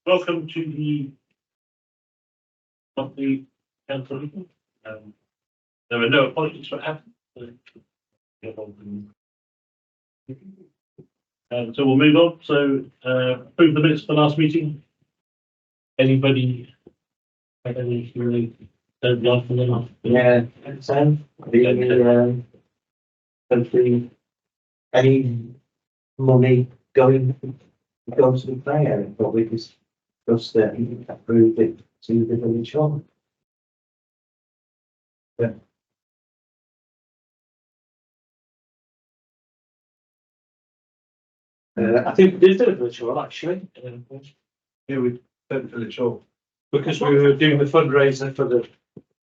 Welcome to the monthly council meeting. There are no apologies for Adam. So we'll move on. So approve the minutes for the last meeting. Anybody have any really don't like them? Yeah, so hopefully any money going to the player, but we just approved it to the village hall. Yeah. I think we did do a village hall actually. Yeah, we did village hall because we were doing the fundraiser for the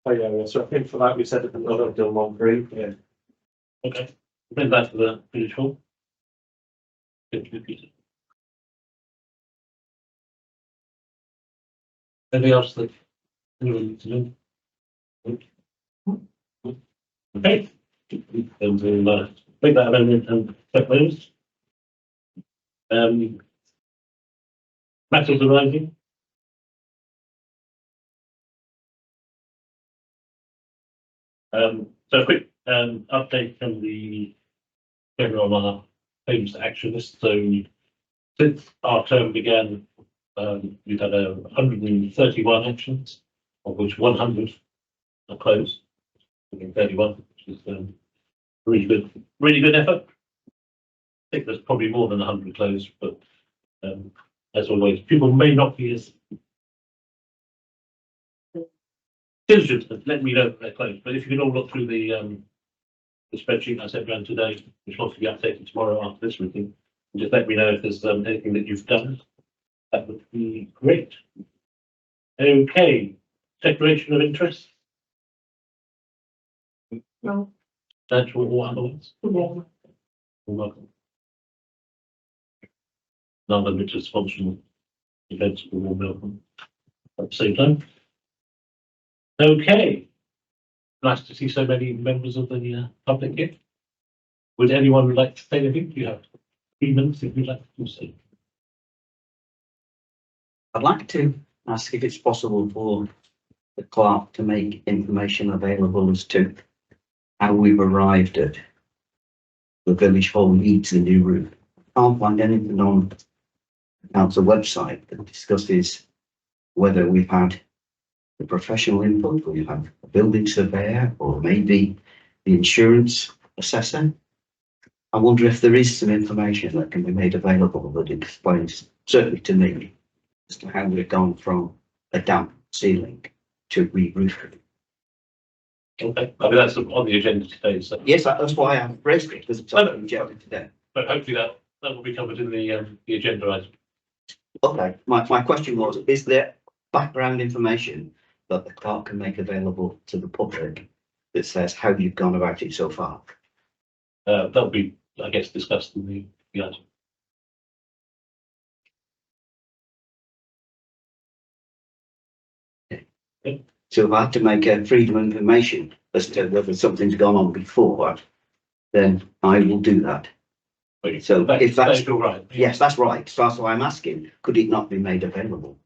play area. So I think for that we said that another done one free. Yeah. Okay. Bring that to the village hall. Anything else that anyone needs to know? Okay. Then we'll make that amendment and check those. Matters arising. So a quick update from the on our claims to action list. So since our term began, we've had 131 actions, of which 100 are closed. 31, which is really good effort. I think there's probably more than 100 closed, but as always, people may not be as diligent as letting me know that they're closed. But if you can all look through the spreadsheet I sent around today, which will be updated tomorrow after this meeting, and just let me know if there's anything that you've done. That would be great. Okay, declaration of interest. No. Substantial or otherwise? No. Welcome. None of which is sponsoring events for warm welcome at the same time. Okay. Nice to see so many members of the public here. Would anyone like to say anything? Do you have 3 minutes if you'd like to say? I'd like to ask if it's possible for the clerk to make information available as to how we've arrived at the village hall needs a new roof. I can't find anything on the council website that discusses whether we've had the professional input, or we've had a building surveyor, or maybe the insurance assessor. I wonder if there is some information that can be made available that explains, certainly to me, as to how we've gone from a damp ceiling to re-roofing. Okay, I mean that's on the agenda today. So Yes, that's why I raised it, because it's on the agenda today. but hopefully that will be covered in the agenda item. Okay, my question was, is there background information that the clerk can make available to the public that says how you've gone about it so far? That'll be, I guess, discussed in the item. So if I had to make a freedom of information as to whether something's gone on before, then I will do that. So if that's all right. yes, that's right. So that's why I'm asking, could it not be made available?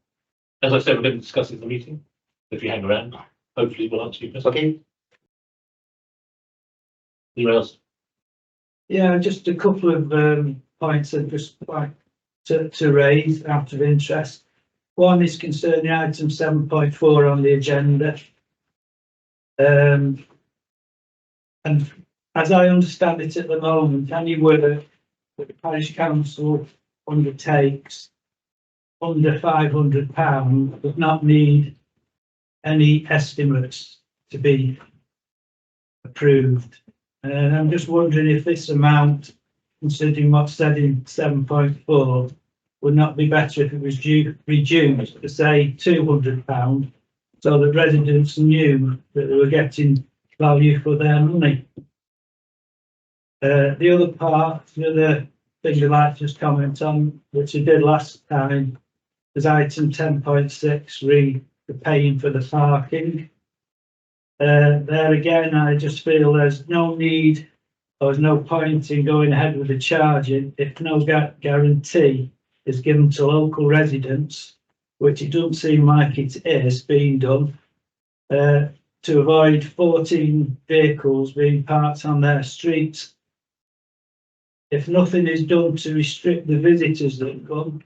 As I said, we're going to discuss it in the meeting. If you hang around, hopefully we'll answer your question. Okay. Anyone else? Yeah, just a couple of points I'd just like to raise out of interest. One is concerning item 7.4 on the agenda. And as I understand it at the moment, any work that the parish council undertakes under £500 does not need any estimates to be approved. And I'm just wondering if this amount, considering what's said in 7.4, would not be better if it was reduced to say £200, so that residents knew that they were getting value for their money. The other part, the other thing I'd like to just comment on, which I did last time, is item 10.6, read the paying for the parking. There again, I just feel there's no need, or there's no point in going ahead with the charging if no guarantee is given to local residents which it doesn't seem like it is being done, to avoid 14 vehicles being parked on their streets. If nothing is done to restrict the visitors that come,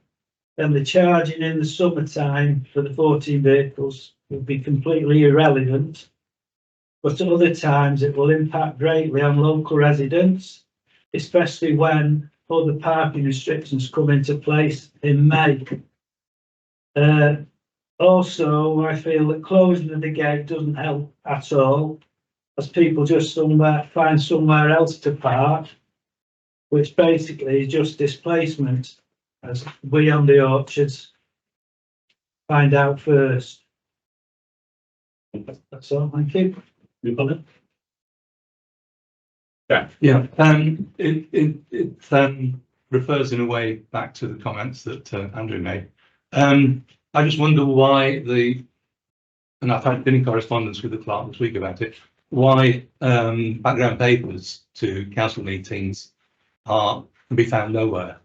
then the charging in the summertime for the 14 vehicles will be completely irrelevant. But at other times it will impact greatly on local residents, especially when other parking restrictions come into place in May. Also, I feel that closing of the gate doesn't help at all, as people just find somewhere else to park, which basically is just displacement, as we on the orchards find out first. That's all, thank you. Your comment? Yeah, it refers in a way back to the comments that Andrew made. I just wonder why and I've been in correspondence with the clerk this week about it, why background papers to council meetings can be found nowhere.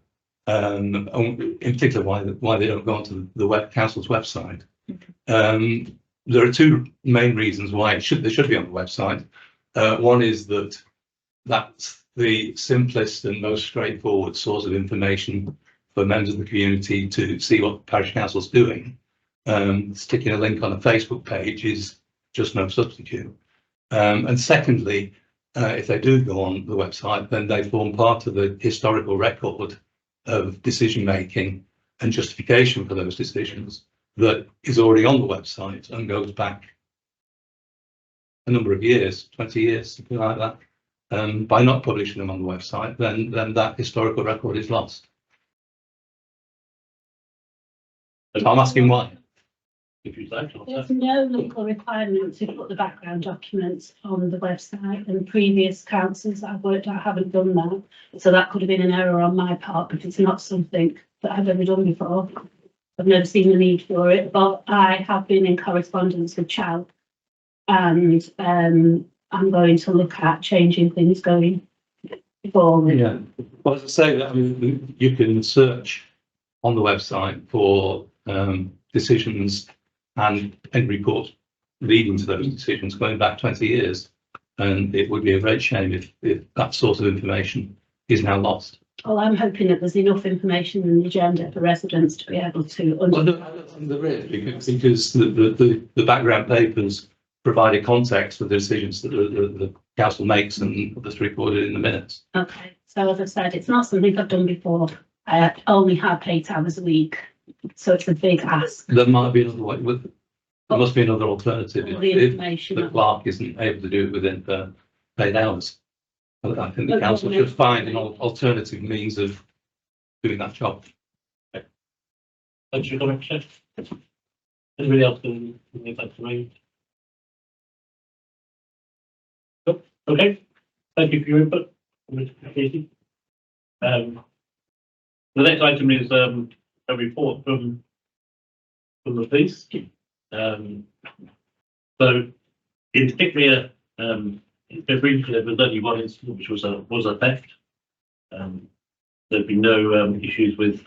In particular, why they don't go onto the council's website. There are two main reasons why they should be on the website. One is that that's the simplest and most straightforward source of information for members of the community to see what the parish council's doing. Sticking a link on a Facebook page is just no substitute. And secondly, if they do go on the website, then they form part of the historical record of decision making and justification for those decisions that is already on the website and goes back a number of years, 20 years, something like that. By not publishing them on the website, then that historical record is lost. So I'm asking why. If you'd like, There's no legal requirement to put the background documents on the website, and previous councils that I've worked at haven't done that. So that could have been an error on my part, but it's not something that I've ever done before. I've never seen the need for it, but I have been in correspondence with CHAL, and I'm going to look at changing things going forward. Yeah, well, as I say, I mean, you can search on the website for decisions and reports leading to those decisions going back 20 years. And it would be a great shame if that sort of information is now lost. Well, I'm hoping that there's enough information in the agenda for residents to be able to Well, I don't think there is, because the background papers provide a context for the decisions that the council makes and that's recorded in the minutes. Okay, so as I said, it's not something I've done before. I only have 8 hours a week, so it's a big ask. There might be another way. There must be another alternative All the if information. the clerk isn't able to do it within 8 hours. I think the council should find an alternative means of doing that job. thanks for your comment, Chair. Anybody else can leave that to me? Nope. Okay, thank you for your input, Mr. Casey. The next item is a report from the police. So in Pickmere, briefly, there was only one incident, which was a theft. There've been no issues with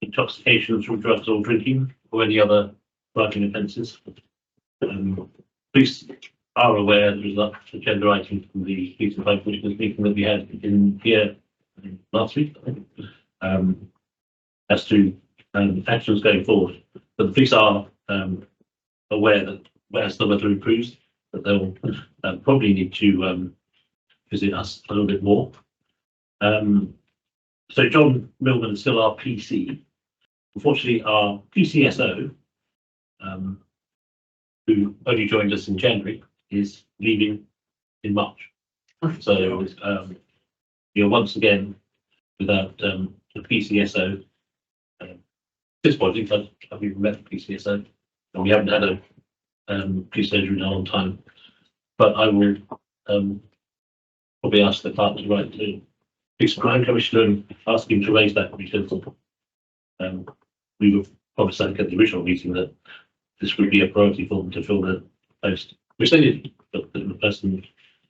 intoxication through drugs or drinking or any other driving offences. Police are aware there was that agenda item from the police and fire commissioners meeting that we had in here last week, I think, as to actions going forward. But the police are aware that as the weather improves, that they'll probably need to visit us a little bit more. So John Millman is still our PC. Unfortunately, our PCSO, who only joined us in January, is leaving in March. So you're once again without the PCSO. Disappointing, because I've even met the PCSO, and we haven't had a police surgery in a long time. But I will probably ask the clerk to write to Police and Crime Commissioner and ask him to raise that, because we were promised at the original meeting that this would be a priority for them to fill the post, which they did, but the person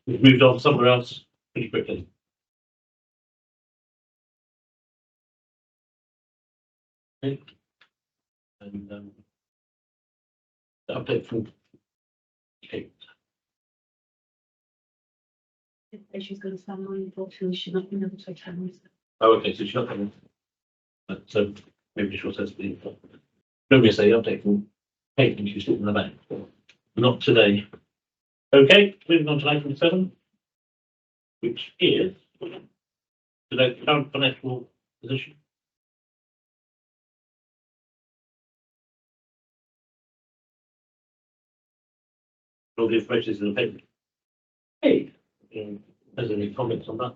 moved on somewhere else pretty quickly. And the update from Kate. She's going to stand on, unfortunately, she's not been able to attend. Oh, okay, so she's not coming. But maybe she'll say something. Nobody say update from Kate and she's sitting in the back. Not today. Okay, moving on to item 7, which is the current financial position. All the information is in the paper. Hey, has any comments on that?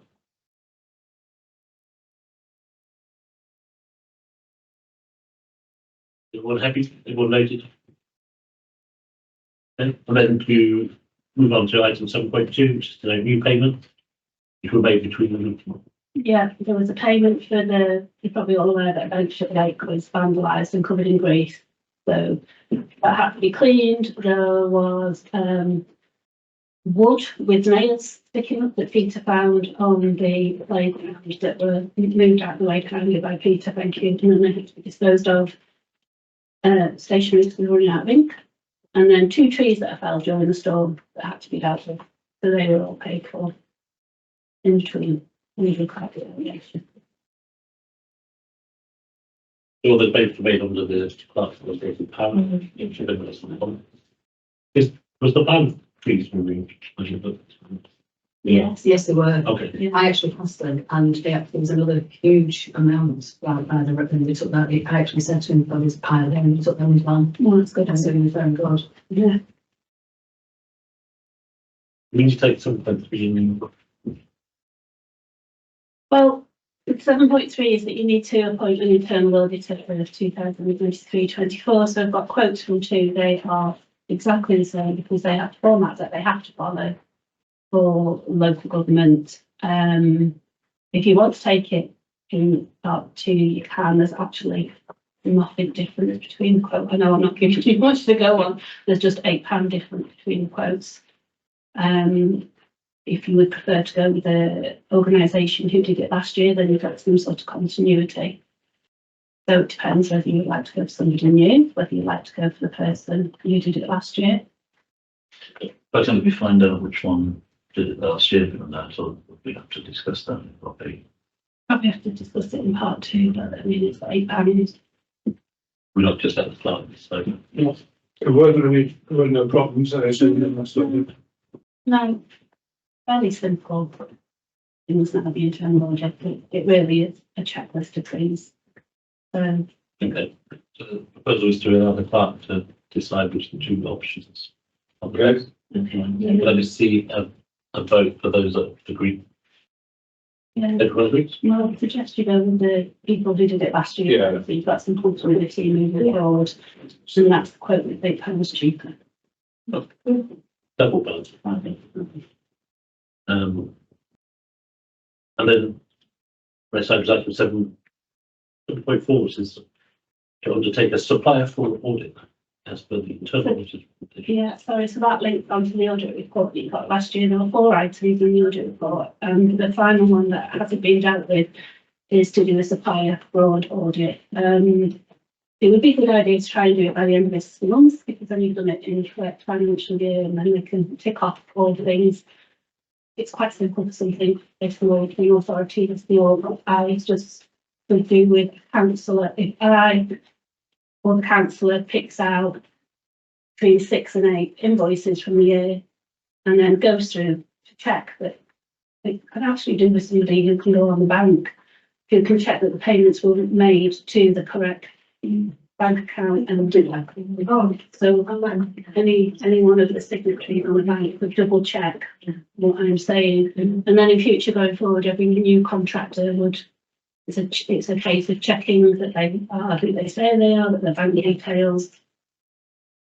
Everyone happy? Everyone noted? Okay, and then to move on to item 7.2, which is the new payment, which were made between them. Yeah, there was a payment for you're probably all aware that Bench Lake was vandalised and covered in grease. So that had to be cleaned. There was wood with nails sticking up that Peter found on the playground that were moved out of the way kindly by Peter, thank you, and then they had to be disposed of. Stationery was running out of ink. And then 2 trees that fell during the storm that had to be dealt with. So they were all paid for in between legal reconciliation. All the payments were made under the Clerk of Power. Was the plan trees removed? Yes. Yes, they were. Okay. I actually passed them, and there was another huge amount. And they took that. I actually said to him, "There was a pile there," and he took them as well. Well, that's good. So he was very good. Yeah. We need to take 7.3 Well, 7.3 is that you need to appoint an internal auditor for 2023-24. So I've got quotes from 2. They are exactly the same because they have formats that they have to follow for local government. If you want to take it in part 2, you can. There's actually nothing different between the quote. I know I'm not giving you much to go on. There's just £8 difference between the quotes. If you would prefer to go with the organisation who did it last year, then you've got some sort of continuity. So it depends whether you'd like to go for somebody new, whether you'd like to go for the person who did it last year. By the time we find out which one did it last year, and that, so we have to discuss that properly. Probably have to discuss it in part 2, but I mean, it's £8. We're not just at the Clerk, so. There were no problems. So that's not No, fairly simple. Things that have the internal audit. It really is a checklist of things. Okay, so the proposal is to allow the Clerk to decide which the 2 options. Okay. Okay. Let me see a vote for those that agree. Yeah. Everyone agrees? Well, I suggest you go with the people who did it last year. Yeah. So you've got some continuity moving forward. So that's the quote that £8 cheaper. Double vote. And then rest items item 7.4, which is to undertake a supplier for audit as per the internal audit. Yeah, sorry, so that links onto the audit report that you got last year. There were 4 items in the audit report, and the final one that hasn't been dealt with is to do a supplier fraud audit. It would be a good idea to try and do it by the end of this month, because then you've done it in the correct financial year, and then we can tick off all the things. It's quite simple for something. If the auditing authority is the audit, I just would do with councillor. If I or the councillor picks out between 6 and 8 invoices from the year and then goes through to check that it can actually do with somebody who can go on the bank, who can check that the payments were made to the correct bank account and do that. So any one of the signatories on the bank could double check what I'm saying, and then in future going forward, every new contractor would. It's a case of checking that they are who they say they are, that their bank details.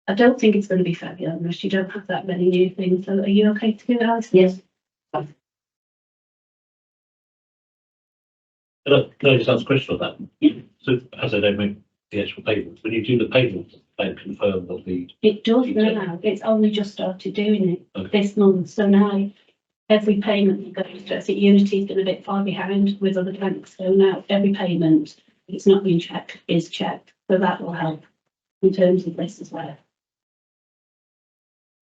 I don't think it's going to be fabulous. You don't have that many new things. So are you okay to do it, Alice? Yes. Can I just ask a question on that? Yeah. So as I don't make the actual payments, when you do the payments, they confirm that the. It does now. It's only just started doing it Okay. this month. So now every payment that goes to, I think Unity's been a bit far behind with other banks. So now every payment, it's not been checked, is checked. So that will help. in terms of this as well.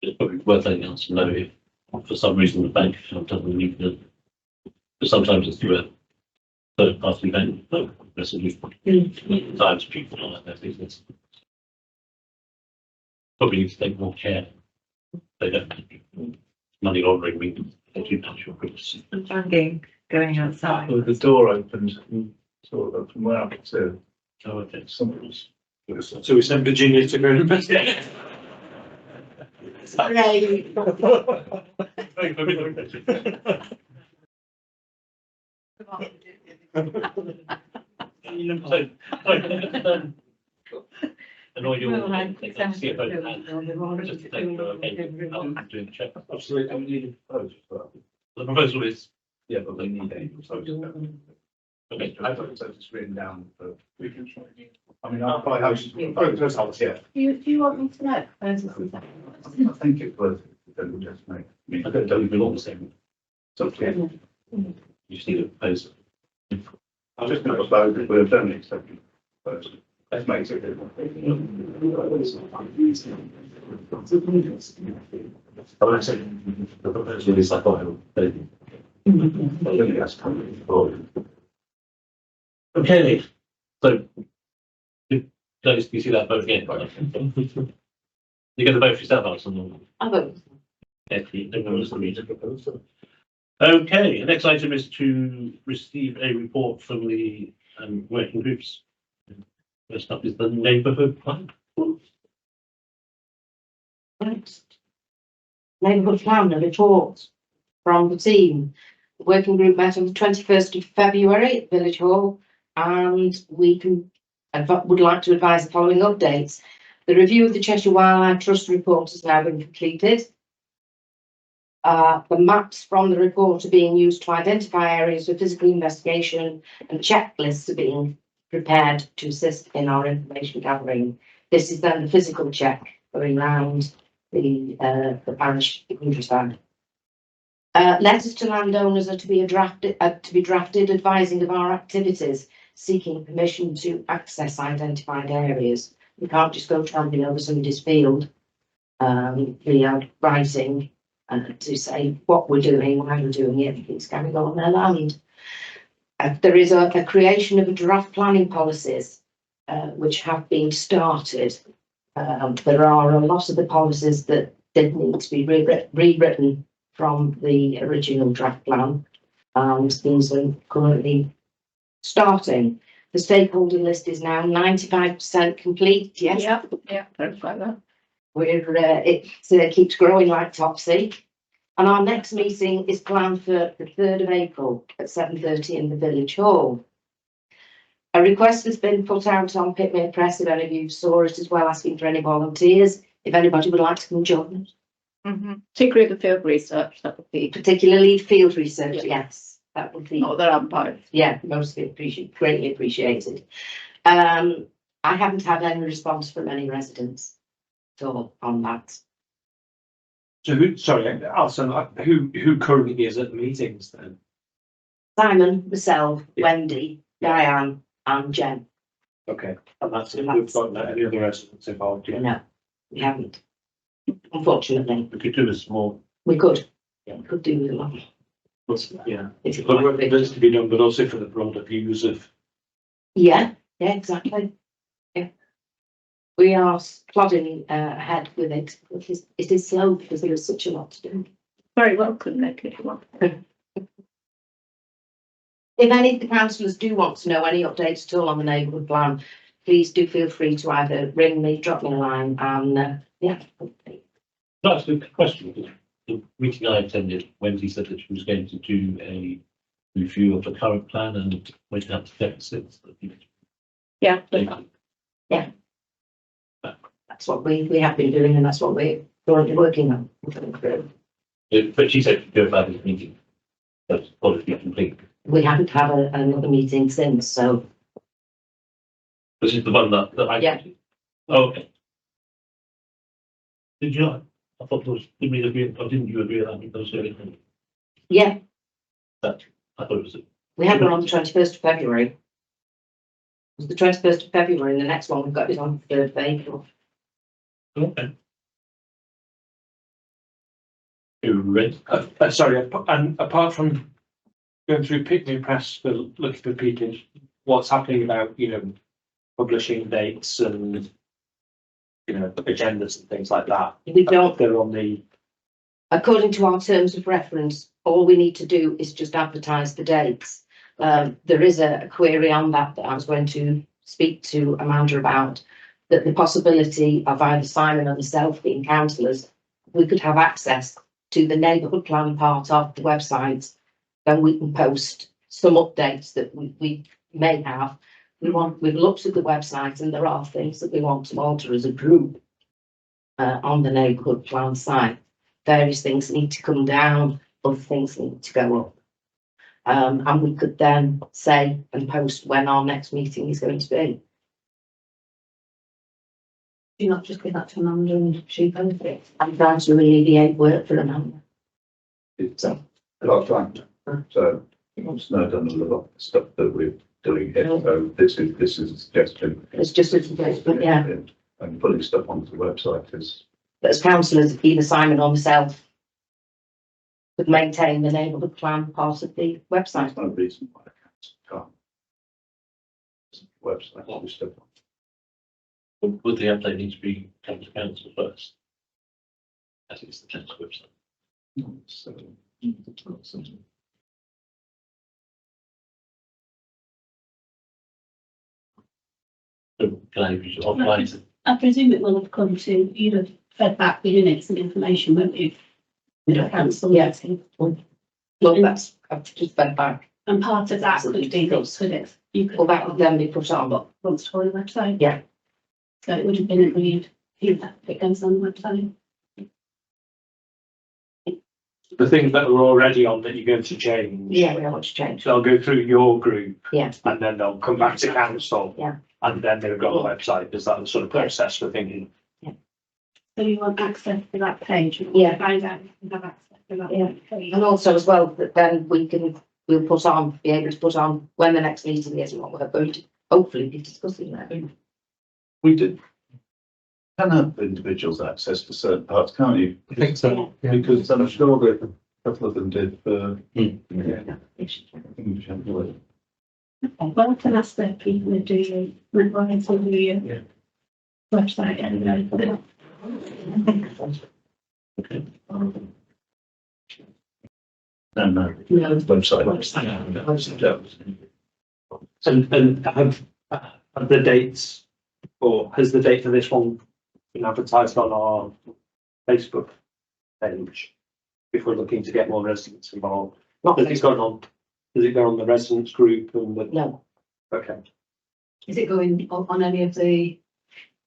It's probably worth letting us know if for some reason the bank account doesn't need to, but sometimes it's through a third party bank, resolution. Times people don't like their business. Probably need to take more care. They don't money laundering means they do natural goods. Banging going outside. Well, the door opened, sort of from where I could see. Oh, okay. Somebody was. So we sent Virginia to go and investigate. Sorry. Annoy you all. Well, I Take think that so. CFO hand, just to take doing the check. Absolutely, don't need a proposal for that. The proposal is, Yeah, but they need a proposal. okay, I thought it was just written down, but we can try. I mean, I'll probably have proposals, yeah. Do you want me to know? Proposals and stuff? I think it was, it would just make. I don't even all the same. So, yeah, You just need a proposal. I'll just make a proposal, if we've done it, so. Let's make it. I would say the proposal is like, oh, I think that's coming forward. Okay, so Dennis, do you see that vote again? You get the vote for yourself, Alison? I vote. Okay, the next item is to receive a report from the working groups. First up is the neighbourhood plan. Next. Neighbourhood plan, a report from the team. The working group met on the 21st of February at Village Hall, and we would like to advise the following updates. The review of the Cheshire Wildlife Trust report has now been completed. The maps from the report are being used to identify areas for physical investigation, and checklists are being prepared to assist in our information gathering. This is then the physical check going round the parish, the countryside. Letters to landowners are to be drafted advising of our activities, seeking permission to access identified areas. We can't just go tramping over somebody's field. We are writing to say what we're doing, why we're doing it, it's going to go on their land. There is a creation of a draft planning policies which have been started. There are a lot of the policies that did need to be rewritten from the original draft plan, and things are currently starting. The stakeholder list is now 95% complete. Yes. Yeah, that's like that. It keeps growing like Topsy. And our next meeting is planned for the 3rd of April at 7:30 in the Village Hall. A request has been put out on Pickmere Press, if any of you saw it as well, asking for any volunteers, if anybody would like to come join us. Particularly the field research, that would be, Particularly field research, yes, that would be, not that I'm both. yeah, mostly greatly appreciated. I haven't had any response from any residents at all on that. So sorry, Alison, who currently is at the meetings then? Simon, myself, Yeah. Wendy, Diane and Jen. Okay, and that's it. We've got any other residents involved yet? No, we haven't. Unfortunately, We could do a small, we could. Yeah, we could do with a lot. Yeah, If it but were work big. needs to be done, but also for the broader views of. Yeah, exactly. Yeah. We are plodding ahead with it. It is slow because there is such a lot to do. Very welcome, Nick, if you want. If any of the councillors do want to know any updates at all on the neighbourhood plan, please do feel free to either ring me, drop me a line, and yeah. that's a good question. The meeting I attended, Wendy said that she was going to do a review of the current plan and went out to deficits. Yeah. That's what we have been doing, and that's what we're currently working on. But she said to do about this meeting. That's probably complete. We haven't had another meeting since, so This is the one that I. Yeah. Okay. Did you not? I thought there was, did we agree, or didn't you agree that there was anything? yeah, I thought it was. we had one on the 21st of February. It was the 21st of February, and the next one we've got is on the 3rd of April. Okay. You read? Sorry, and apart from going through Pickmere Press for looking for people, what's happening about, publishing dates and, agendas and things like that? We don't, They're on the, according to our terms of reference, all we need to do is just advertise the dates. There is a query on that I was going to speak to Amanda about, that the possibility of either Simon or myself being councillors, we could have access to the neighbourhood plan part of the website. Then we can post some updates that we may have. We've looked at the website and there are things that we want to alter as a group on the neighbourhood plan site. Various things need to come down, other things need to go up. And we could then say and post when our next meeting is going to be. Do you not just give that to Amanda and she benefits? I'm trying to alleviate work for Amanda. It's a lot of time. So it's not done a lot of stuff that we're doing here. So this is a suggestion. It's just a suggestion, yeah. And putting stuff onto the website is. But as councillors, either Simon or myself could maintain the neighbourhood plan part of the website. There's no reason why the council can't. Website, all stuff. Would the update need to be come to council first? I think it's the council website. So, So can I use it offline? I presume it will have come to, you'd have fed back the minutes and information, won't you? The council meeting. Well, that's, I've just fed back. And part of that could be this, could it? You could. Well, that would then be put on. Once for the website. Yeah. So it would have been agreed, if it goes on the website. the things that are already on that you're going to change. Yeah, we don't want to change. They'll go through your group. Yeah. And then they'll come back to council. Yeah. And then they'll go on the website. Is that the sort of process we're thinking? So you want access to that page? You want Yeah. to find out if you have access to that Yeah. page. And also as well, that then we'll put on, be able to put on when the next meeting is and what we're going to hopefully be discussing there. we did. Can have individuals access to certain parts, can't you? I think so. Yeah. Because I'm sure that a couple of them did for. Yeah. English and Wales. Well, I can ask the people who do your memorials or do your website anyway. No. No. Website. And have the dates, or has the date for this one been advertised on our Facebook page? If we're looking to get more residents involved, Not has it gone on? Does it go on the residents group and the? No, Okay. Is it going on any of the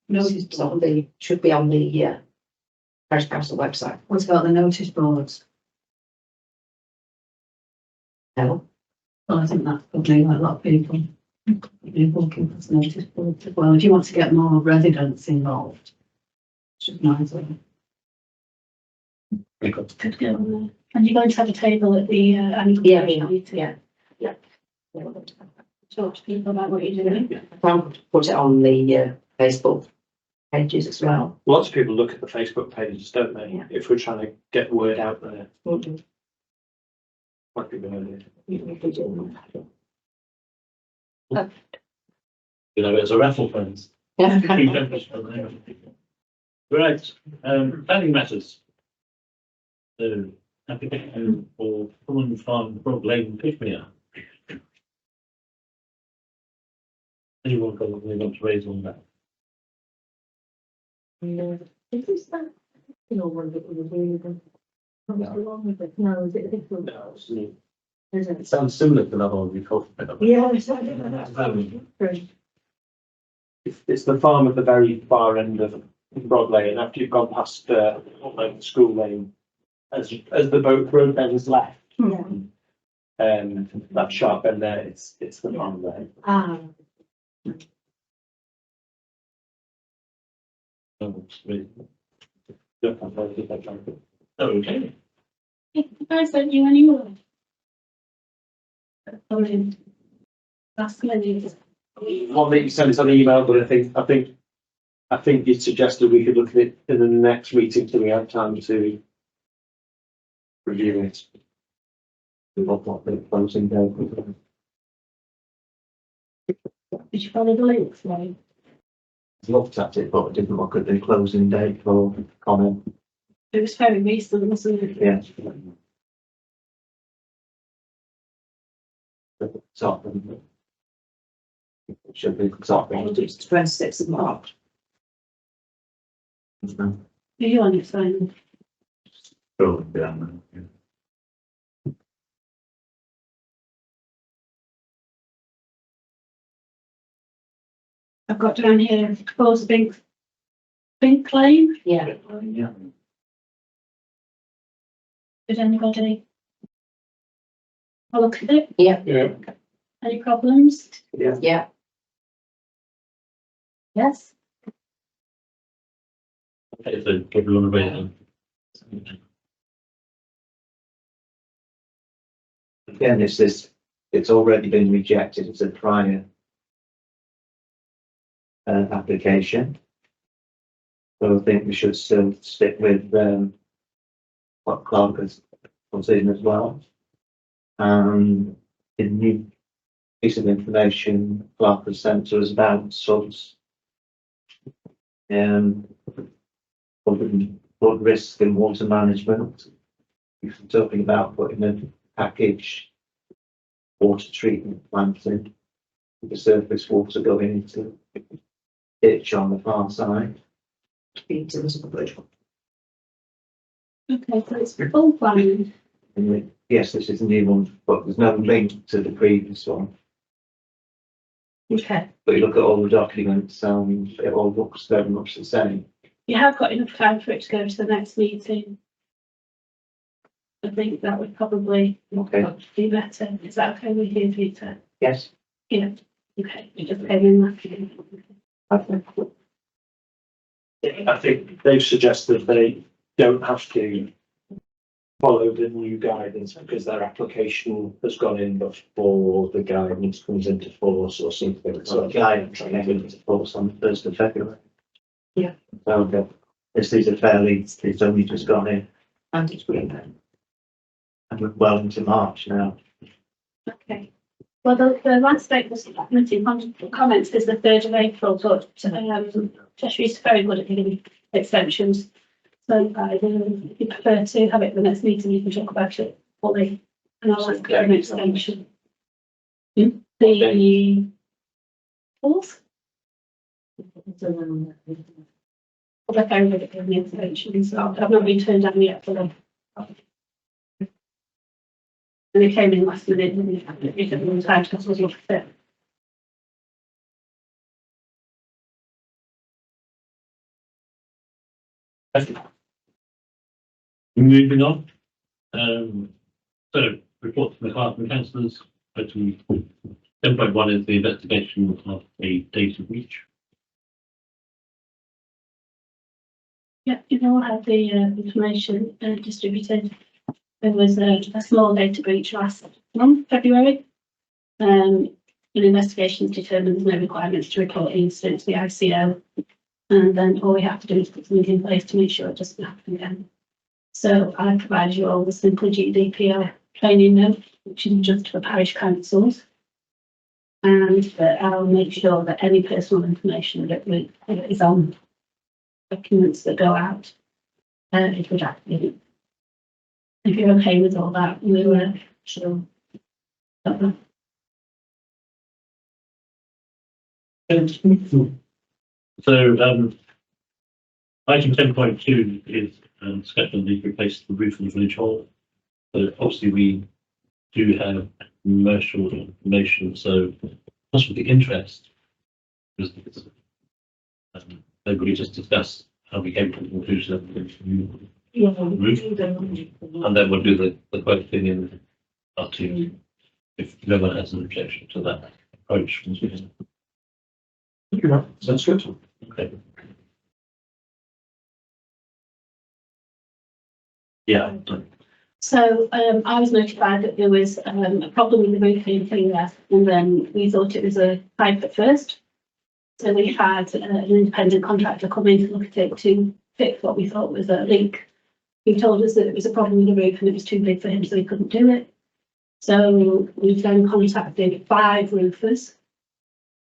notice it's on boards? the, should be on the Parish Council website. What about the notice boards? No, Well, I think that's probably like a lot of people. People looking for some notice boards as well. If you want to get more residents involved. Should be nice. Could go on there. And you're going to have a table at the annual Yeah, meeting. yeah. Talk to people about what you're doing. I can put it on the Facebook pages as well. Lots of people look at the Facebook pages, don't they? Yeah. If we're trying to get word out there. Mhm. Might be a good idea. You know, it's a raffle, friends. Yeah. Right, planning matters. So, application for common farm Broad Lane, Pickmere. Anyone probably want to raise on that? Is this that? You know, one that we were doing them. What's wrong with it? No, is it different? No, Is it? It sounds similar to that one we talked about. Yeah, it's different. it's the farm at the very far end of Broad Lane, after you've gone past School Lane, as the boat road bends left. Yeah. That sharp bend there, it's the farm there. Ah. Okay. I sent you any more. Last minute. One that you sent us on email, but I think I think you suggested we could look at it in the next meeting so we have time to review it. Closing date. Did you follow the links, right? Looked at it, but I didn't look at the closing date or comment. It was very recent, wasn't it? Yeah. Top. Should be top. It's 26th of March. Are you on your phone? Scrolling down. I've got down here, proposed big claim. Yeah. Yeah. Did anybody have a look at it? Yeah. Yeah. Any problems? Yeah. Yes. Okay, so everyone available. Again, it's already been rejected as a prior application. So I think we should still stick with what Clark has put in as well. The new piece of information Clark has sent to us about subs. Flood risk and water management. We're talking about putting a package water treatment plant in, with the surface water going into ditch on the far side. Okay, so it's full plan. Yes, this is a new one, but there's no link to the previous one. Okay. But you look at all the documents, it all looks very much the same. You have got enough time for it to go to the next meeting. I think that would probably be better. Is that okay with you, Peter? Yes. Yeah. Okay. You just came in last year. I think they've suggested they don't have to follow the new guidance because their application has gone in before the guidance comes into force or something. So the guidance came into force on the 1st of February. Yeah. So this is it's only just gone in. And it's green then. And we're well into March now. Okay. Well, the last date was submitting comments is the 3rd of April, but Cheshire East is very good at giving extensions. So if you prefer to have it the next meeting, you can talk about it fully. And I'll ask for an extension. The 4th? Well, they're very good at giving extensions, so I've not been turned down yet for them. And they came in last minute and it took them time because I was looking at Okay. Moving on. So report from the clerk and councillors. Item 10.1 is the investigation of a data breach. Yeah, you all had the information distributed. There was a small data breach last month, February. An investigation determined there's no requirements to report the incident to the ICO. And then all we have to do is put something in place to make sure it doesn't happen again. So I provide you all the simple GDPR training note, which is just for parish councils. And I'll make sure that any personal information that is on documents that go out is redacted. If you're okay with all that, we were sure. So item 10.2 is discussion to replace the roof of the village hall. So obviously we do have commercial information, so just with the interest, nobody just discuss how we came to the conclusion of the roof, and then we'll do the quoting in up to if no one has an objection to that approach. Sounds good. Okay. Yeah. So I was notified that there was a problem with the roof in Pickmere, and then we thought it was a pipe at first. So we had an independent contractor come in to look at it to fix what we thought was a leak. He told us that it was a problem with the roof and it was too big for him, so he couldn't do it. So we've then contacted 5 roofers,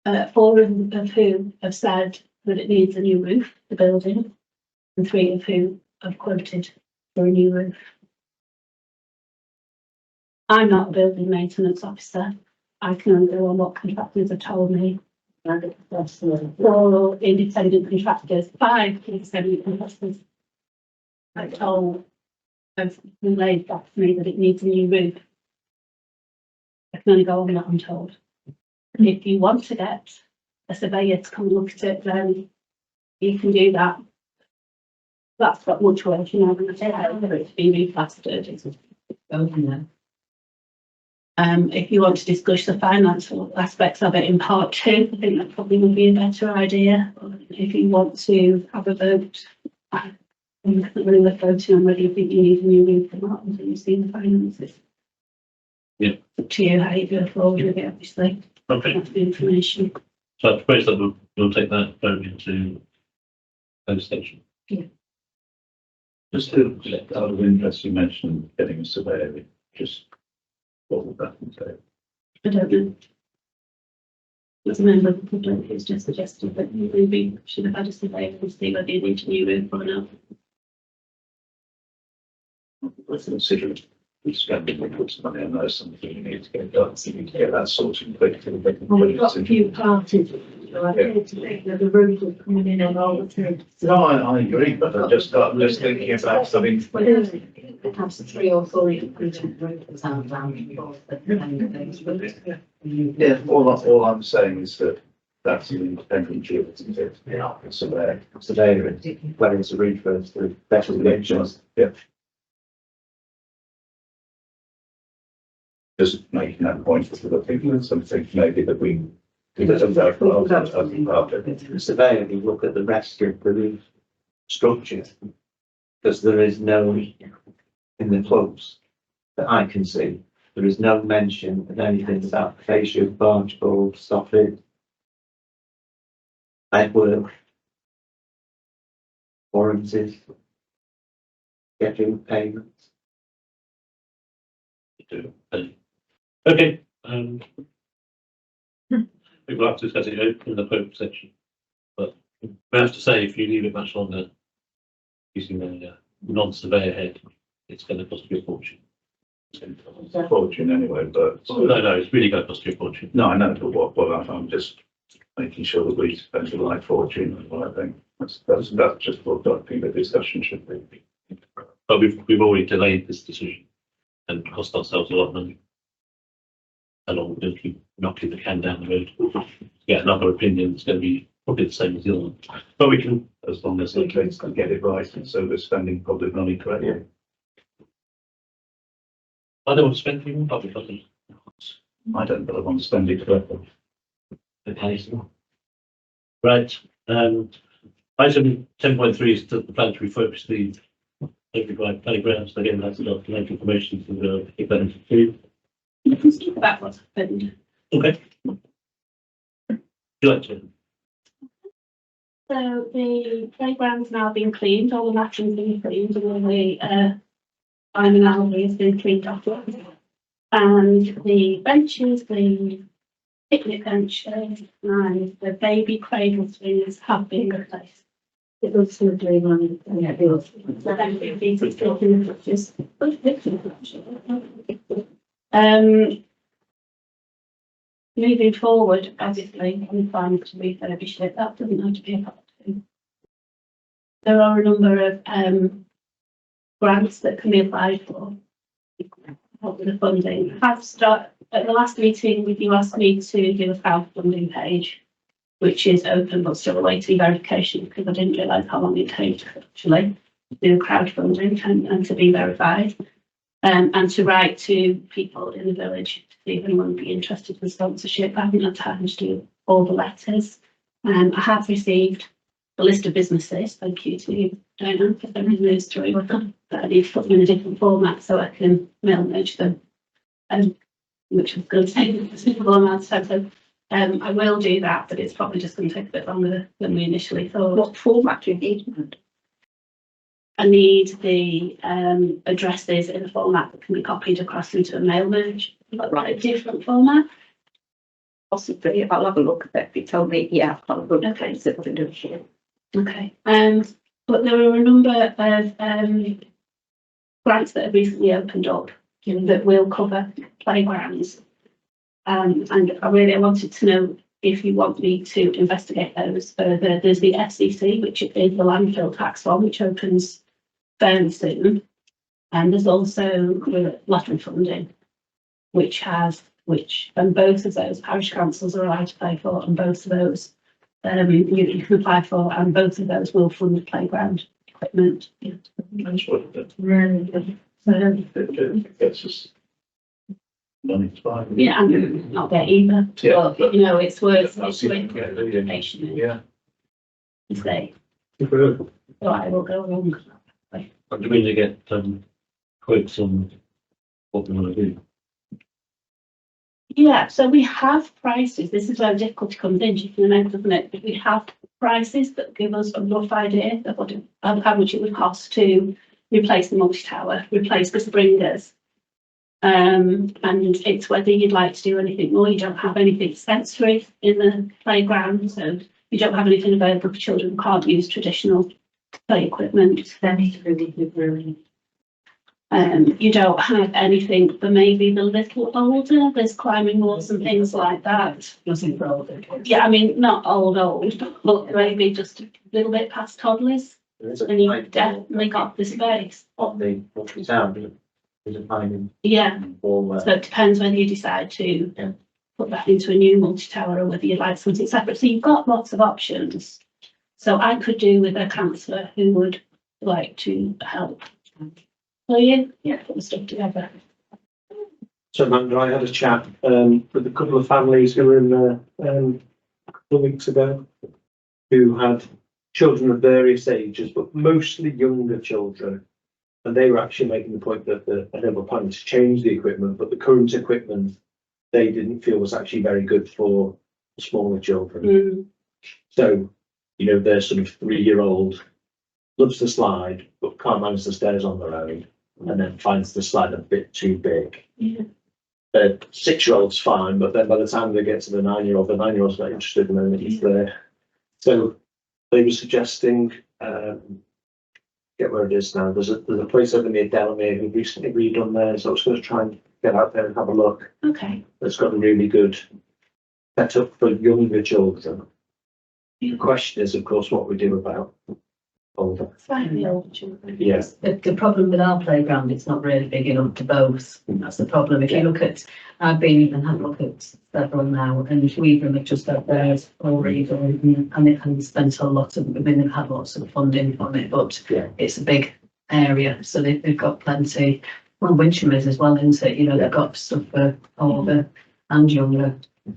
4 of whom have said that it needs a new roof, the building, and 3 of whom have quoted for a new roof. I'm not a building maintenance officer. I can only go on what contractors have told me. 4 independent contractors, 5 independent contractors have told, have relayed back to me that it needs a new roof. I can only go on what I'm told. If you want to get a surveyor to come and look at it, then you can do that. That's got much work, you know, for it to be replastered. If you want to discuss the financial aspects of it in part 2, I think that probably would be a better idea. If you want to have a vote, I'm not really voting on whether you think you need a new roof or not until you see the finances. Yeah. It's up to you how you go forward with it, obviously. Okay. That's the information. So I suppose that we'll take that vote into closed session. Just out of interest, you mentioned getting a surveyor, just what would that entail? I don't know. As a member of the public, who's just suggested that you maybe should have had a survey and see whether you need a new roof or not. Let's consider it. We spend some money on those, something you need to get done, you need to get that sorted quickly. Well, we've got a few parties, so I think the roof is coming in on all the time. No, I agree, but I'm just thinking about something. It has 3 or 4 different roofers out down. Yeah, all I'm saying is that that's an independent job, isn't it? Yeah. Surveyor, whether it's a roofer, it's the better credentials. Yeah. Just making that point for the people, something maybe that we. The surveyor will look at the rest of the roof structure, because there is no, in the clubs that I can see, there is no mention of anything about fascia, barge board, soffit, legwork, warranties, scheduled payments. Okay, we will have to discuss it in the vote section. But we have to say, if you leave it much longer using a non-surveyor head, it's going to cost you a fortune. It's a fortune anyway, but. No, it's really going to cost you a fortune. No, I know, but what I'm just making sure that we spend the right fortune on what I think. That's just what I think the discussion should be. But we've already delayed this decision and cost ourselves a lot of money. Along with keep knocking the can down the road. Get another opinion, it's going to be probably the same as the other one. But we can, As long as they can get it right, and so we're spending public money correctly. I don't want to spend any more public money. I don't, but I want to spend it correctly. Okay. Right, item 10.3 is the plan to refurbish the planning grounds. Again, that's got local information to the benefit to. You can speak about what's happened. Okay. Would you like to? So the playground's now been cleaned, all the matching's been cleaned, and all the climbing alley has been cleaned off. And the benches, the picnic benches and the baby cradle swings have been replaced. It looks lovely on, yeah, it was. So thank you, these are still in the pictures. Moving forward, obviously, we plan to refurbish it. That doesn't have to be a part 2. There are a number of grants that can be applied for. Help with the funding. I have started at the last meeting with you asked me to do a crowdfunding page, which is open but still awaiting verification because I didn't realise how long it takes actually to do crowdfunding and to be verified. And to write to people in the village to see if anyone would be interested in sponsorship. I haven't had time to do all the letters. I have received a list of businesses. Thank you to you, Diana, for sending those through. But I need to put them in a different format so I can mail merge them, which is going to take a considerable amount of time. So I will do that, but it's probably just going to take a bit longer than we initially thought. What format do you need? I need the addresses in a format that can be copied across into a mail merge, like a different format. Possibly, I'll have a look at it. If you tell me, yeah, I'll have a look at Okay. it. See if I can do it. Okay. But there are a number of grants that have recently opened up that will cover playgrounds. And I really wanted to know if you want me to investigate those further. There's the SEC, which is the landfill tax one, which opens fairly soon. And there's also lottery funding, and both of those parish councils are allowed to pay for, and both of those you can apply for, and both of those will fund the playground equipment. That's what it So, gets us. Money to buy. yeah, and not there either. Yeah. But, you know, it's worth I've seen it, information and Yeah. say, And oh, I will go along. do we need to get quotes on what we want to do? Yeah, so we have prices. This is where difficulty comes in, you can remember, doesn't it? But we have prices that give us a rough idea of how much it would cost to replace the multi-tower, replace the springers. And it's whether you'd like to do anything more. You don't have anything sensory in the playground, so you don't have anything available for children who can't use traditional play equipment. You don't have anything for maybe the little older. There's climbing walls and things like that. Nothing for older kids. Yeah, I mean, not old, but maybe just a little bit past toddlers. And you've definitely got the space. On the town, is a planning Yeah, for so it depends whether you decide to Yeah. put that into a new multi-tower or whether you'd like something separate. So you've got lots of options. So I could do with a councillor who would like to help. So yeah, put the stuff together. So Amanda, I had a chat with a couple of families who were in there a couple of weeks ago, who had children of various ages, but mostly younger children. And they were actually making the point that they were planning to change the equipment, but the current equipment they didn't feel was actually very good for smaller children. So, you know, their sort of 3-year-old loves to slide, but can't manage the stairs on their own, and then finds the slide a bit too big. Yeah. The 6-year-old's fine, but then by the time they get to the 9-year-old, the 9-year-old's not interested in anything there. So they were suggesting, get where it is now. There's a place over near Delamere who recently redone there, so I was going to try and get out there and have a look. Okay. It's got a really good setup for younger children. The question is, of course, what we do about older. Slightly older children. Yes. The problem with our playground, it's not really big enough to both. That's the problem. If you look at, I've been and had a look at several now, and Weaver have just got theirs already done, and they've spent a lot of, they've had lots of funding from it, but it's a big area, so they've got plenty. Well, Wincham is as well, isn't it? You know, they've got stuff for older and younger.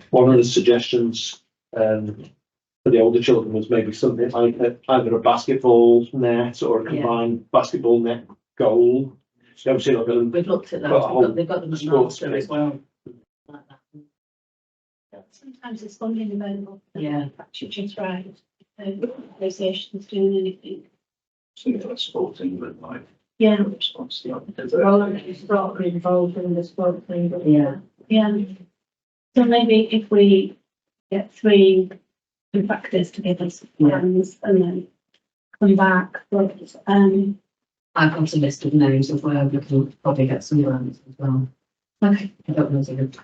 One of the suggestions for the older children was maybe something like either a basketball net or a combined basketball net goal. So obviously not going to We've looked at those. They've got them at sports Master as well. Sometimes there's funding available. Yeah. Actually, just right. Associations doing anything. Something like sporting, but like. Yeah. Response, yeah. It's probably involved in the sport thing, but Yeah. yeah. So maybe if we get 3 factors to give us plans and then come back, but I've got a list of names of where we can probably get some grants as well. okay. I don't know if they're good.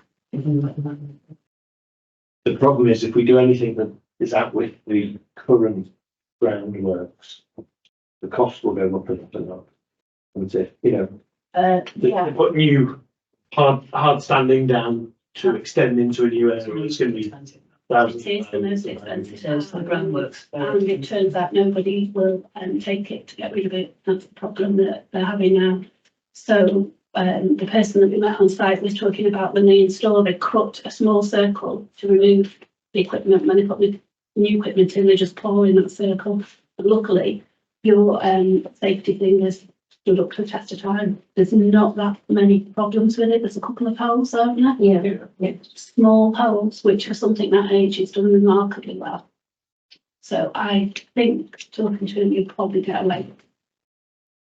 The problem is if we do anything that is out with the current groundworks, the cost will go up and up and up. And if, you know, they put new hard standing down to extend into a new area, it's going to be thousands. It is the most expensive. So the groundworks. And it turns out nobody will take it to get rid of it. That's the problem that they're having now. So the person that we met on site was talking about when they install, they cut a small circle to remove the equipment. When they put the new equipment in, they just pour in that circle. But luckily, your safety thing is stood up to the test of time. There's not that many problems with it. There's a couple of holes, aren't there? Yeah. Small holes, which for something that age is done remarkably well. So I think talking to him, you'll probably get away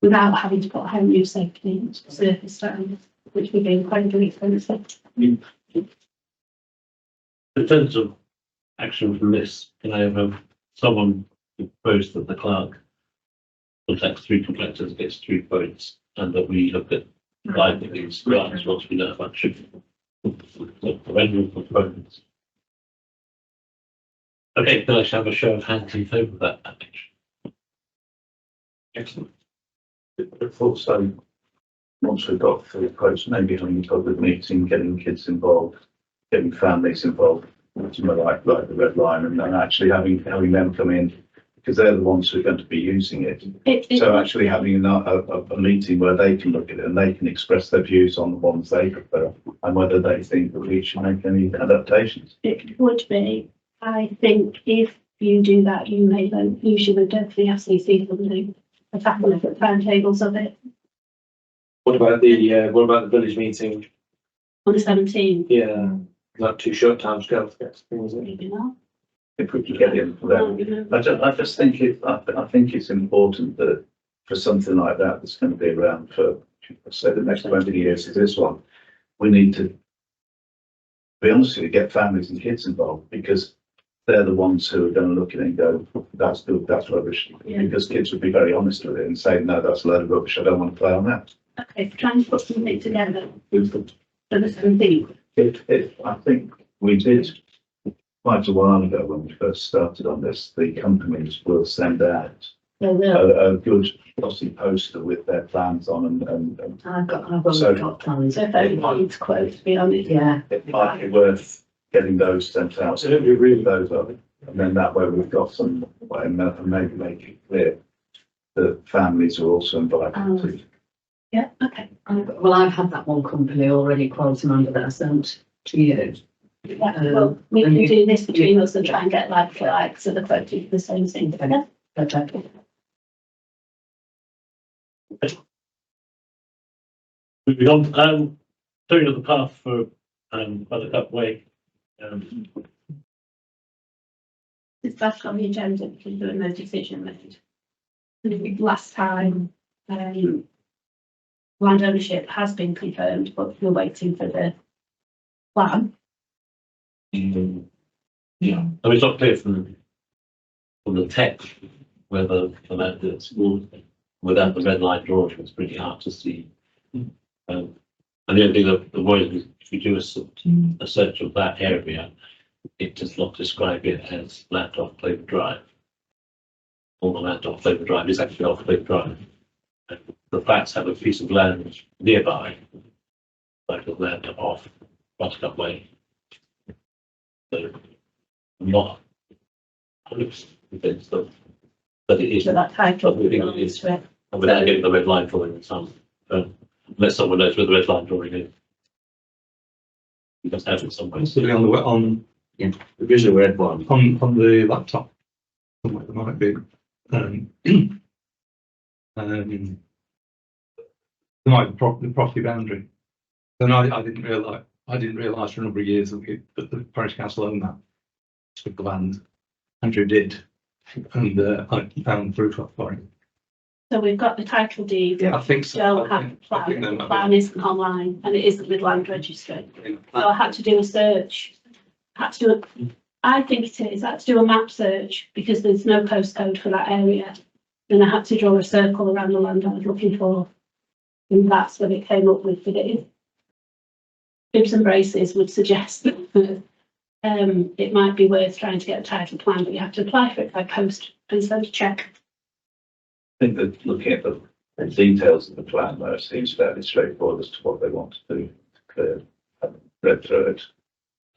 without having to put a whole new safety surface down, which would be incredibly expensive. In terms of action from this, can I have someone propose that the clerk contacts 3 contractors, gets 3 quotes, and that we look at providing these grants once we know how much the rental components. Okay, can I have a show of hands in favour of that application? Excellent. Also, once we've got the quotes, maybe having a public meeting, getting kids involved, getting families involved, like the red line, and then actually having them come in, because they're the ones who are going to be using it. So actually having a meeting where they can look at it and they can express their views on the ones they prefer and whether they think that we should make any adaptations. It would be. I think if you do that, you may then usually definitely have CC funding. The fact that the timetables of it What about the village meeting? on the 17th, Yeah, not too short time scale to get things in. maybe not. If we could get in for that. I just think I think it's important that for something like that that's going to be around for, say, the next 20 years is this one, we need to be honest with you, get families and kids involved, because they're the ones who are going to look at it and go, that's good, that's rubbish. Yeah. Because kids would be very honest with it and say, no, that's a load of rubbish, I don't want to play on that. Okay, trying to put something together for the 17th. I think we did quite a while ago when we first started on this, the companies will send out They will. a good glossy poster with their plans on and I've already So- got plans. So if everybody needs quote, to be honest. Yeah, it might be worth getting those sent out. So we read those up, and then that way we've got some, and maybe make it clear that families are also invited to. Yeah, okay. well, I've had that one company already quoting under that I sent to you. Yeah, well, we can do this between us and try and get like for like, so the quote is the same thing. Yeah. Okay. Moving on, showing of the path for Buttercup Way. It's back on the agenda because there was no decision made. I think last time, land ownership has been confirmed, but we're waiting for the plan. Yeah, I mean, it's not clear from the text whether the land is without the red line drawing, it's pretty hard to see. And the only thing that the way if you do a search of that area, it does not describe it as land off Clover Drive. All the land off Clover Drive is actually off Clover Drive. And the flats have a piece of land nearby, like the land off Buttercup Way. So I'm not 100% convinced that it is. So that title. But we think it is. And without getting the red line drawing in some, unless someone knows where the red line drawing is. You must have it somewhere. Possibly on The visual red one. on the laptop. Somewhere there might be. There might be the property boundary. Then I didn't realise for a number of years that the parish council owned that strip of land. Andrew did, and I found proof for it. So we've got the title deed. I think so. Don't have the I think plan. there The might plan isn't online and it isn't with land registry. So I had to do a search. I think it is. I had to do a map search because there's no postcode for that area. And I had to draw a circle around the land I was looking for. And that's what it came up with. But it is. Bibs and braces would suggest that it might be worth trying to get a title plan, but you have to apply for it by post and send a check. I think that looking at the details of the plan, though, seems fairly straightforward as to what they want to do. Clear, read through it,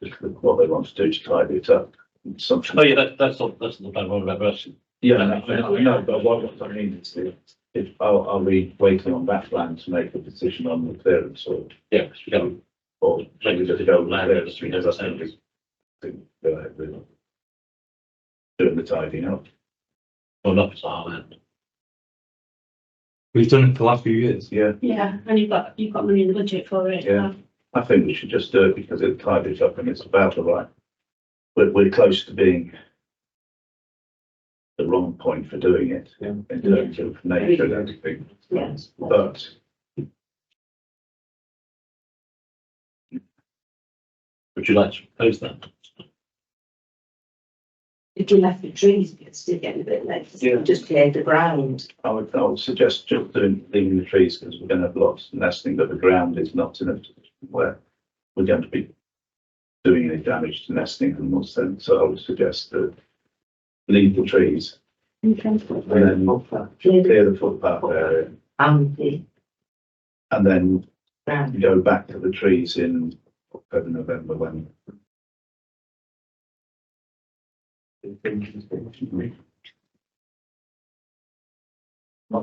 just what they want to do to tidy it up. Something. Oh yeah, that's not the plan. What about us? Yeah, I know, but what I mean is are we waiting on that plan to make a decision on the clearance or? Yeah, we can. Or Maybe just go land registry, never send it. go ahead with doing the tidying up. Or not, it's our land. We've done it for the last few years. Yeah, Yeah, and you've got money in the budget for it. Yeah. I think we should just do it because it tied it up and it's about the right. We're close to being the wrong point for doing it in terms of nature and everything. Yes. But Would you like to propose that? If you left the trees, it's still getting a bit late, Yeah. just cleared the ground. I would suggest just leaving the trees because we're going to have lots of nesting, but the ground is not in a position where we're going to be doing any damage to nesting and more sense. So I would suggest that leave the trees and then clear the footpath area And the and then ground. go back to the trees in October, November when.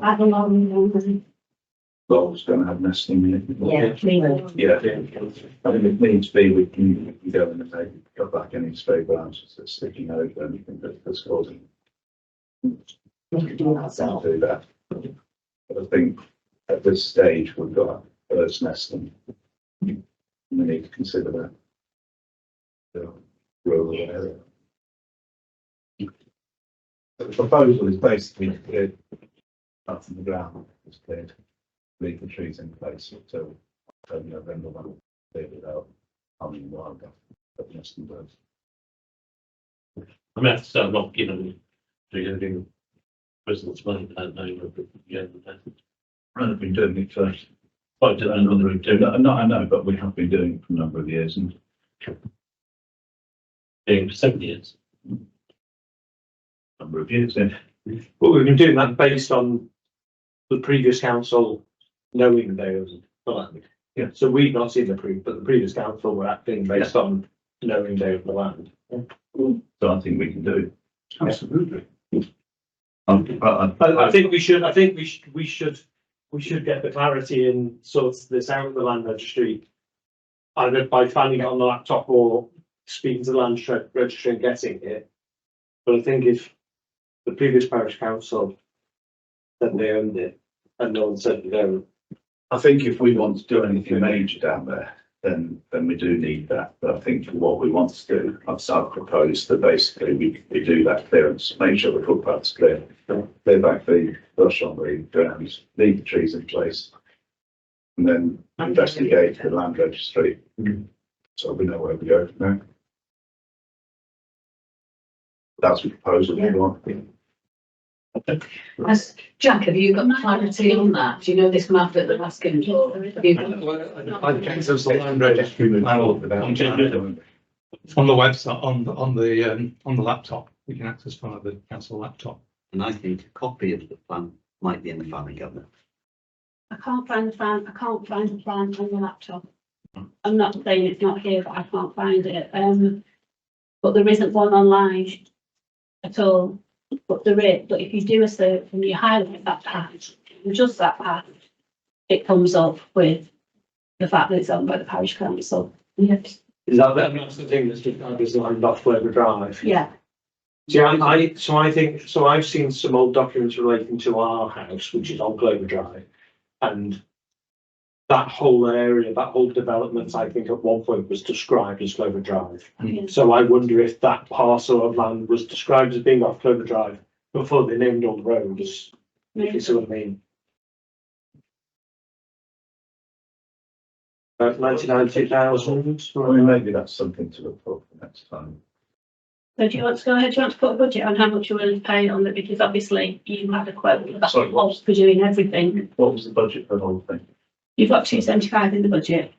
Add along, Well, it's going to have nesting in it. Yeah. Yeah, I mean, if needs be, we can go in and maybe cut back any stray branches that's sticking over anything that's causing. We could do that ourselves. Do that. But I think at this stage, we've got birds nesting. We need to consider that. The rural area. The proposal is basically cleared up from the ground, it's cleared, leave the trees in place until November, when cleared without harming wildlife, but nesting birds. I mean, I have to say, I'm not, doing anything President's money, I don't know, but yeah. I've been doing it for I don't know whether we do that, I know, but we have been doing it for a number of years and doing for 7 years. number of years in. But we've been doing that based on the previous council knowing they owned the land. Yeah. So we've not seen the proof, but the previous council were acting based on knowing they owned the land. So I think we can do it. Absolutely. I I think we should get the clarity and sort this out of the land registry. Either by finding it on the laptop or speaking to the land registry and getting it. But I think if the previous parish council said they owned it and no one said they don't. I think if we want to do anything major down there, then we do need that. But I think for what we want to do, I've proposed that basically we do that clearance, make sure the footpath's clear, clear back the brush on the grounds, leave the trees in place, and then investigate the land registry. So we know where we go from there. That's the proposal we want. As Jack, have you got clarity on that? Do you know this map that they're asking for? Have you got- I think there's the land registry manual on the website, on the laptop. We can access via the council laptop. And I think a copy of the plan might be in the filing cabinet. I can't find the plan on the laptop. I'm not saying it's not here, but I can't find it. But there isn't one online at all. But but if you do a search and you highlight that path, just that path, it comes up with the fact that it's owned by the parish council. Yes. Is that that's the thing that's described as land off Flavor Drive? Yeah, See, so I've seen some old documents relating to our house, which is on Clover Drive, and that whole area, that whole development, I think at one point was described as Clover Drive. yeah. So I wonder if that parcel of land was described as being off Clover Drive before they named all the roads, if you see what I mean. 99, 2000. I mean, maybe that's something to look for next time. So do you want to go ahead? Do you want to put a budget on how much you're willing to pay on it? Because obviously you had a quote Sorry, what? for doing everything. What was the budget for the whole thing? You've got 275 in the budget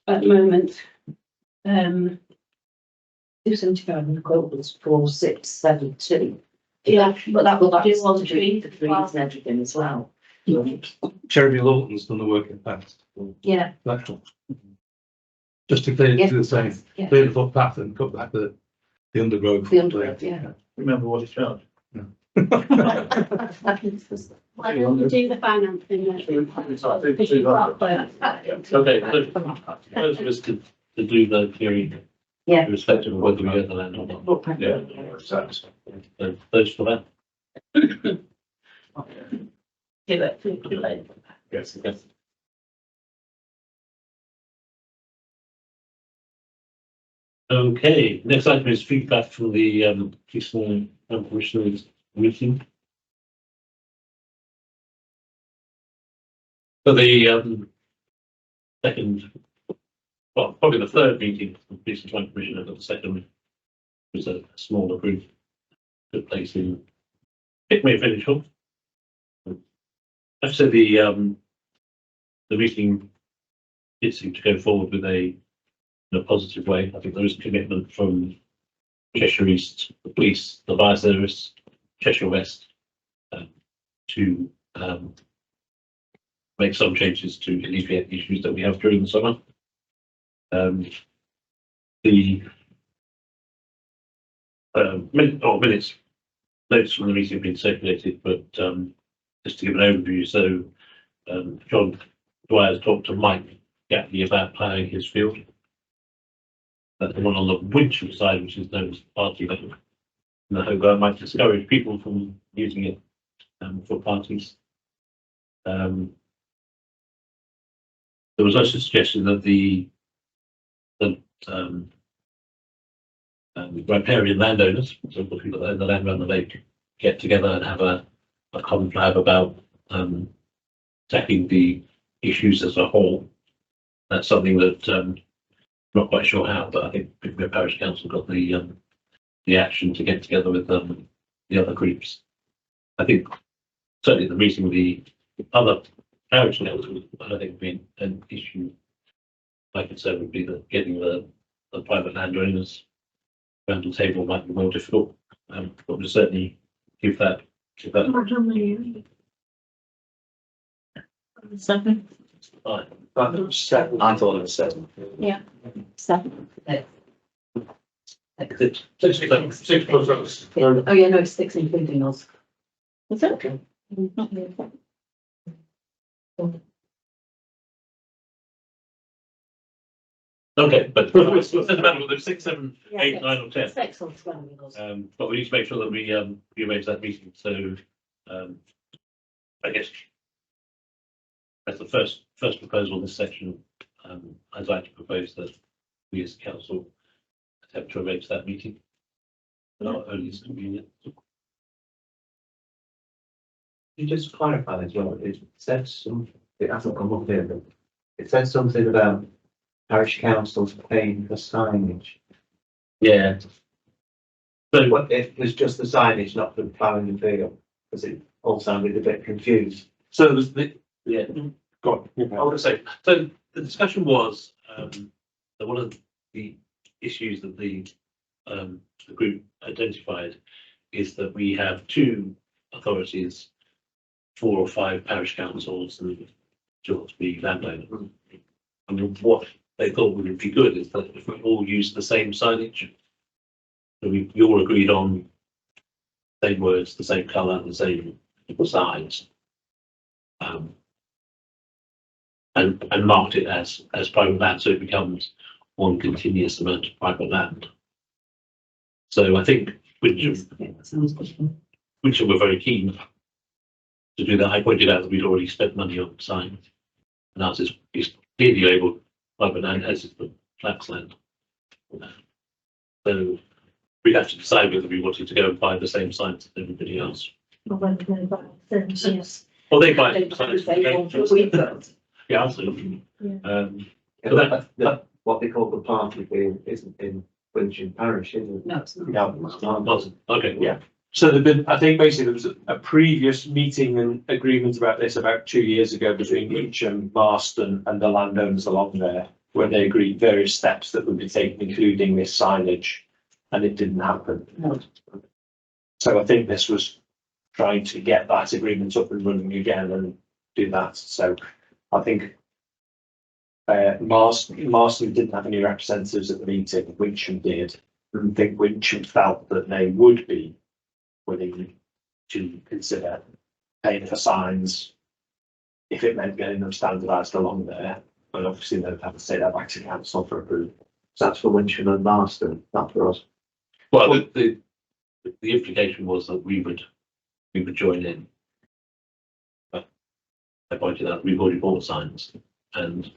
at the moment. 275 and the quote was 4672. Yeah, but that will Well, do that's all the the trees trees. and everything as well. Cherry Lawton's done the work in past. Yeah. That's all. Just to clear Yes, to the same, yeah. clear the footpath and cut back the undergrowth. The undergrowth, yeah. Remember what it charged? Well, we'll do the financing then. Because you've got that. Okay, so propose was to do the hearing. Yeah. Irrespective of whether we own the land or not. Yeah, exactly. So those for that. do it. Do it. Yes, yes. Okay, next item is feedback from the Pickmere Commissioners meeting. For the second, well, probably the third meeting of the Pickmere Commissioner, but the second was a smaller group, took place in Pickmere Village Hall. After the meeting did seem to go forward with in a positive way. I think there is a commitment from Cheshire East, the police, the fire service, Cheshire West, to make some changes to alleviate the issues that we have during the summer. The minutes notes from the meeting have been circulated, but just to give an overview, so John Dwyer has talked to Mike Gatley about ploughing his field. That's the one on the Winchell side, which is known as party land. And I hope that might discourage people from using it for parties. There was also a suggestion that the riparian landowners, so the people that own the land around the lake, get together and have a confab about tackling the issues as a whole. That's something that I'm not quite sure how, but I think Pickmere Parish Council got the action to get together with the other groups. I think certainly the meeting with the other parish councils, I don't think being an issue. My concern would be that getting the private landowners around the table might be more difficult. But we'll certainly give that. Seven. Fine. Seven. I thought it was seven. Yeah. Seven. Six plus us. Oh, yeah, no, it's 6 including us. Is it? Okay. Not here. Okay, but it's about whether 6, 7, 8, 9 or 10. 6 or 12 with us. But we need to make sure that we arrange that meeting. So I guess that's the first proposal in this section. I'd like to propose that we as council attempt to arrange that meeting. Not only is convenient. You just clarify as well, it says some, it hasn't come up here, but it says something about parish councils paying for signage. Yeah. So What if there's just the signage, not the ploughing and field? Because it all sounded a bit confused. so there's yeah. Go on. I want to say, so the discussion was that one of the issues that the group identified is that we have 2 authorities, 4 or 5 parish councils, and 2 or 3 landowners. And what they thought would be good is that if we all use the same signage, so we all agreed on the same words, the same colour, the same size. And marked it as private land, so it becomes one continuous amount of private land. So I think That sounds good. which were very keen to do that. I pointed out that we'd already spent money on signs, and ours is clearly labelled private land, as is the flax land. So we'd have to decide whether we wanted to go and buy the same signs as everybody else. Yes. Or they buy signs. We've got. Yeah, absolutely. Yeah. That what they call the party field isn't in Winchell Parish, is it? No, it's not. No, it's not. Wasn't. Okay, Yeah. So there'd been, I think basically there was a previous meeting and agreement about this about 2 years ago between Winchell, Marston and the landowners along there, where they agreed various steps that would be taken, including this signage, and it didn't happen. No. So I think this was trying to get that agreement up and running again and do that. So I think Marston didn't have any representatives at the meeting, Winchell did. And I think Winchell felt that they would be willing to consider paying for signs if it meant getting them standardised along there. But obviously they'd have to say that back to council for approval. So that's for Winchell and Marston, not for us. well, the implication was that we would join in. But I pointed out we've already bought signs, and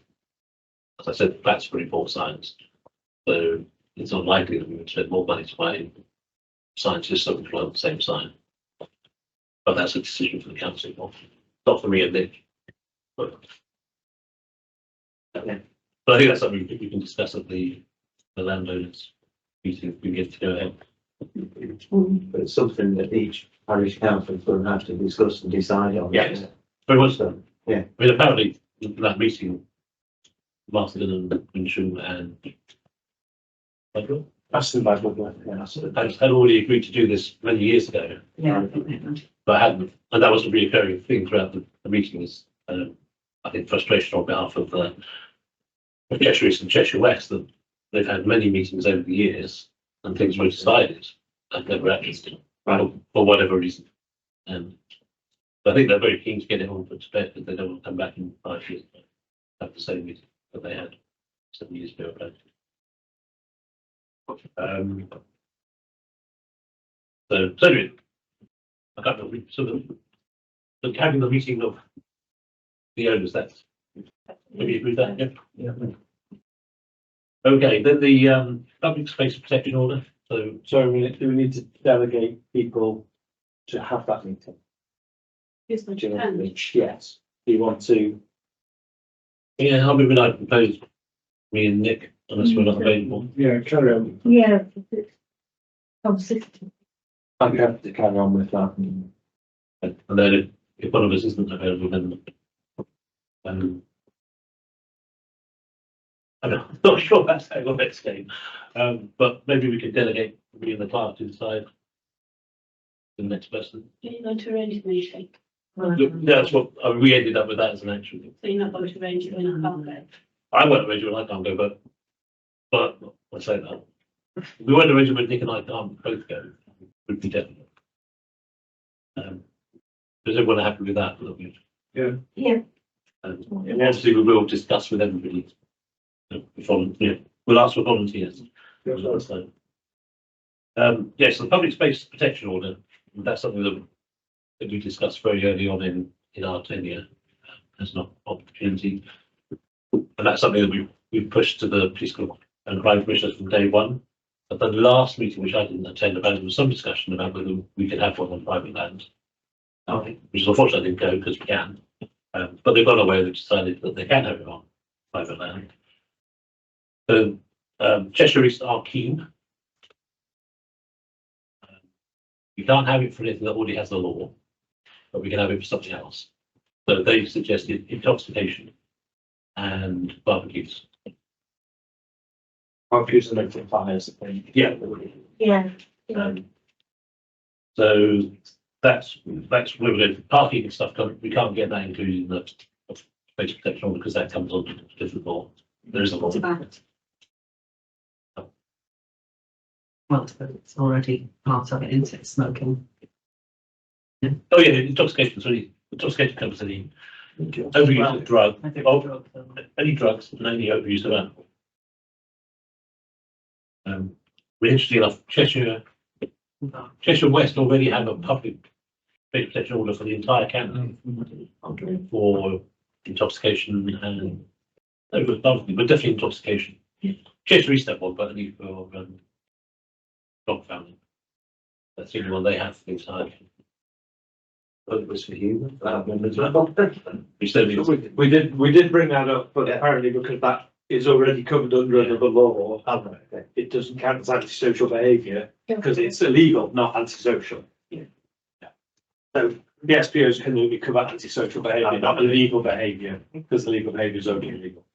as I said, flats already bought signs. So it's unlikely that we would spend more money to buy signs just so we can have the same sign. But that's a decision for the council, not for me and Nick. But I think that's something we can discuss at the landowners meeting if we get to go ahead. But it's something that each parish council is going to have to discuss and decide on. Yes, very much so. Yeah. I mean, apparently that meeting, Marston and Winchell and Federal That's the bad one, yeah. had already agreed to do this many years ago, Yeah. but hadn't. And that was a reoccurring thing throughout the meetings. I think frustration on behalf of Cheshire East and Cheshire West that they've had many meetings over the years and things were decided and never acted for whatever reason. And I think they're very keen to get it all put to bed because they don't want to come back in 5 years and have the same meeting that they had 7 years ago. So anyway, I can't remember, sort of having the meeting of the owners, that's maybe agree with that, yeah. Okay, then the public space protection order. So So do we need to delegate people to have that meeting? Is the Do you know what I ten? mean? Yes. Do you want to? yeah, how many would I propose me and Nick, unless we're not available? Yeah, carry on. Yeah. Obviously, I'd be happy to carry on with that. And then if one of us isn't available, then I'm not sure that's how the next game. But maybe we could delegate me and the clerk to decide the next person. are you going to arrange the meeting? Look, that's what we ended up with that as an action. So you're not going to arrange it when I can't go? I won't arrange it when I can't go, but I say that. We won't arrange it when Nick and I can't both go. Would be definite. Is everyone happy with that? Yeah. And obviously we will discuss with everybody. We'll ask for volunteers. So, yes, the public space protection order, that's something that we discussed very early on in our tenure as an opportunity. And that's something that we've pushed to the political and crime commissioners from day one. At the last meeting, which I didn't attend, there was some discussion about whether we could have one on private land. Which is unfortunately didn't go because we can. But they've gone away and decided that they can have it on private land. So Cheshire East are keen. We can't have it for anything that already has the law, but we can have it for something else. So they've suggested intoxication and barbecues. Barbecues and open fires. Yeah. Yeah. So that's where we're going. Parking and stuff, we can't get that included in the space protection order because that comes on a different law. There is a law. Well, it's already part of it, isn't it, smoking? Oh yeah, intoxication. So intoxication covers any overuse of drug, any drugs and any overuse of alcohol. Interestingly enough, Cheshire West already have a public space protection order for the entire county for intoxication and but definitely intoxication. Cheshire East have one, but only for dog family. That's the only one they have for the entire. But it was for you. We did bring that up, but apparently because that is already covered under another law, it doesn't count as antisocial behaviour because it's illegal, not antisocial. Yeah. So the SPOs can only cover antisocial behaviour, not illegal behaviour, because the legal behaviour is only illegal.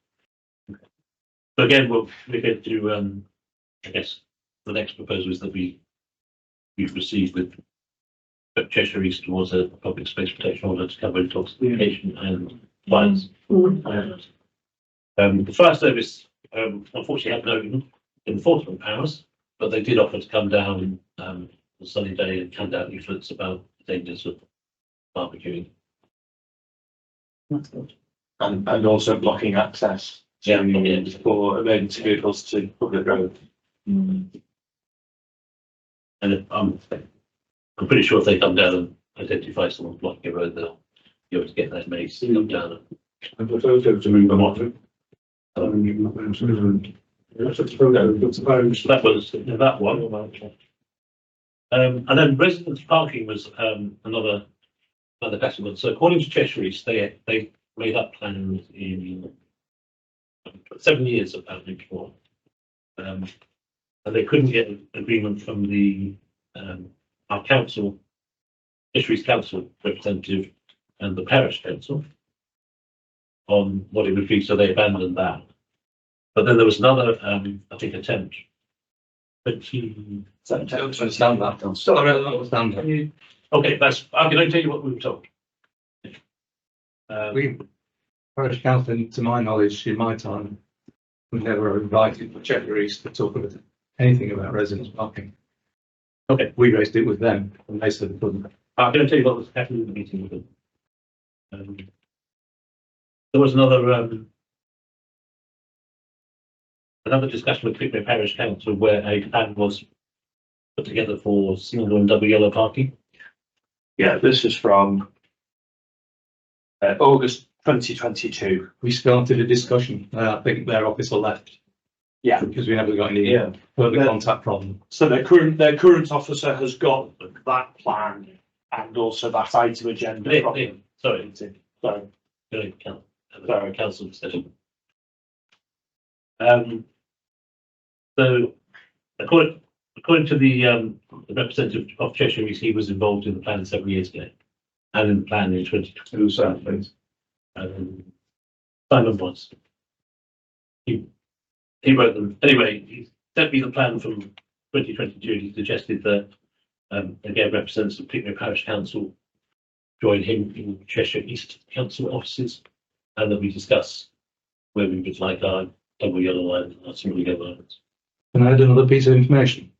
So again, we're going to I guess the next proposal is that we've received with Cheshire East towards a public space protection order to cover intoxication and violence. The fire service unfortunately had no enforcement powers, but they did offer to come down on a sunny day and hand out leaflets about the dangers of barbecuing. That's good. And also blocking access for emergency vehicles to public roads. And I'm pretty sure if they come down and identify someone blocking a road, they'll be able to get that made come down. I propose to move them on. So that was that one. And then residence parking was another question one. So according to Cheshire East, they made up plans in 7 years apparently before. And they couldn't get an agreement from the our council, Cheshire East Council representative and the parish council on what it would be, so they abandoned that. But then there was another, I think, attempt. I don't understand that. Sorry, I don't understand that. Okay, I'm going to tell you what we were told. We, parish council, to my knowledge, in my time, we never were invited to Cheshire East to talk about anything about residence parking. Okay, We raised it with them and they said they couldn't. I'm going to tell you what was happening in the meeting with them. There was another discussion with Pickmere Parish Council where a plan was put together for single and double yellow parking. Yeah, this is from August 2022. We started a discussion. I think their officer left Yeah. because we never got any further Yeah. contact from them. So their current officer has got that plan and also that item agenda from them. Sorry, So, council discussion. So according to the representative of Cheshire East, he was involved in the plan 7 years ago, and in the plan in 2020. Who's that, please? Simon was. He wrote them. Anyway, he sent me the plan from 2022. He suggested that, again, representatives of Pickmere Parish Council join him in Cheshire East Council offices, and that we discuss where we would like our double yellow lines and our single yellow lines. And I had another piece of information,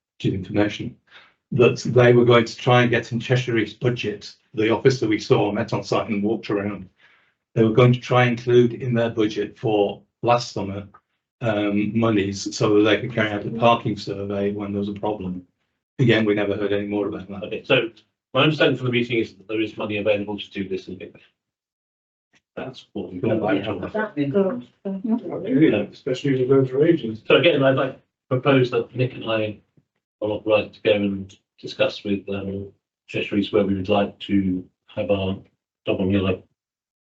that they were going to try and get in Cheshire East budget, the officer we saw met on site and walked around. They were going to try and include in their budget for last summer monies so that they could carry out a parking survey when there was a problem. Again, we never heard any more about that. Okay, so my understanding from the meeting is that there is money available to do this, and that's what we've got. That'd be good. Especially with voter agents. So again, I'd like to propose that Nick and I are authorised to go and discuss with Cheshire East where we would like to have our double yellow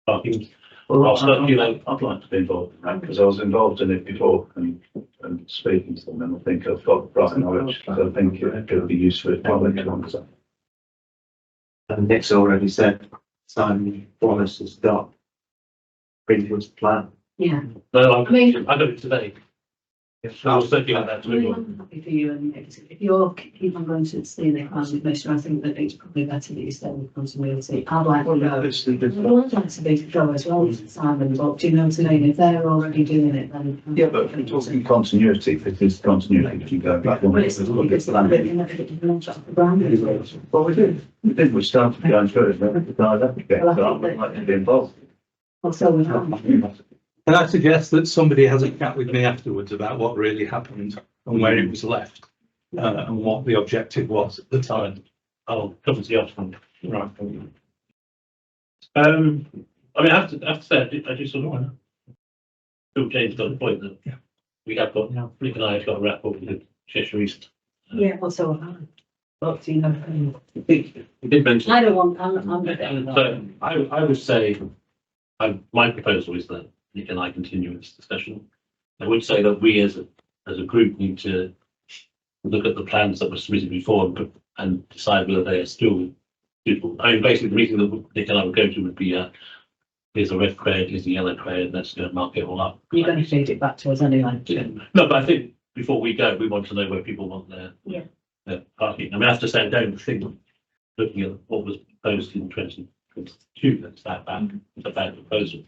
parking. Well, I'll I'd like to be involved in that because I was involved in it before and speaking to them, and I think I've got the right knowledge, so I think it could be useful if public comes up. And Nick's already said, Simon Wallace has got previous plan. Yeah. No, I mean- I got it today. I was thinking about that I mean, too. I'm happy for you, and if you're keep on going to see the planning commission, I think that it's probably better that you stay with continuity. I'd like to go. I'd like to be to go as well, Simon, but do you know what I mean? If they're already doing it, then. Yeah, but if you're talking continuity, if it is continuity, if you go back. Well, it's because the brand. Well, we did, we started going through it, but we died up again, so I would like to be involved. Well, so we have. And I suggest that somebody has a chat with me afterwards about what really happened and where it was left and what the objective was at the time. I'll come to the outcome. Right. I mean, I have to say, I do sort of feel James got the point that we have got, Nick and I have got a rapport with Cheshire East. Yeah, well, so have I. But, you know, We did mention. I don't want, So I would say, my proposal is that Nick and I continue this discussion. I would say that we as a group need to look at the plans that were submitted before and decide whether they are still suitable. I mean, basically, the meeting that Nick and I would go to would be, here's a red cred, here's a yellow cred, let's go and mark it all up. you're going to feed it back to us anyway. No, but I think before we go, we want to know where people want their parking. I mean, I have to say, I don't think, looking at what was proposed in 2022, that's that bad. It's a bad proposal.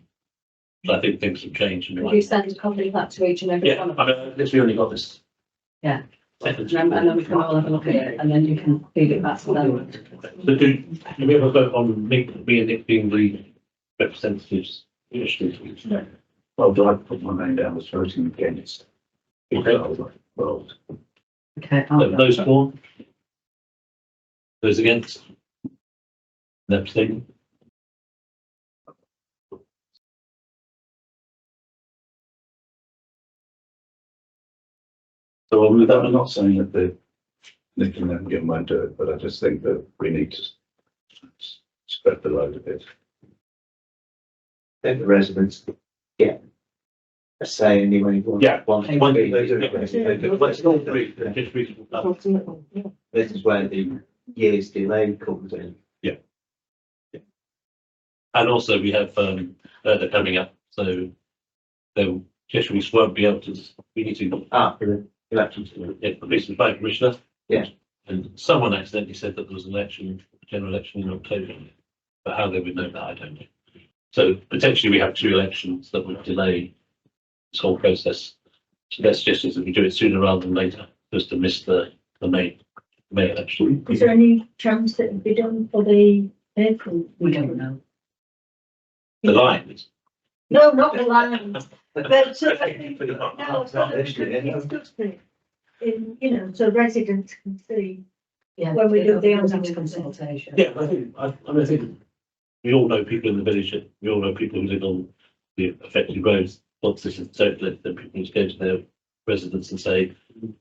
So I think things have changed. Could you send a copy of that to each and every Yeah, one of I us? mean, I literally only got this. Yeah. Second. And then we can all have a look at it, and then you can feed it back to them. So do we have a vote on me and Nick being the representatives? Well, do I put my name down as voting against? Well, Okay. Those for? Those against? Abstaining? So I'm not saying that Nick and them won't do it, but I just think that we need to spread the load a bit. Then the residents get a say anyway. Yeah. One thing they do, let's all agree that just reasonable. This is where the year's delay comes in. And also we have, they're coming up, so they'll, Cheshire East won't be able to, we need to. For the elections. Yeah, the police and fire commissioner. Yeah. And someone accidentally said that there was an election, a general election in October, but how they would know that, I don't know. So potentially we have 2 elections that would delay this whole process. So their suggestion is that we do it sooner rather than later, just to miss the May election. Is there any chance that it would be done for the April? We don't know. The lines. No, not the lines, but no, it's just in, you know, so residents can see. Yeah. When we do the online consultation. Yeah, I think we all know people in the village, we all know people who live on the affected roads. Once this is settled, then people just go to their residents and say, you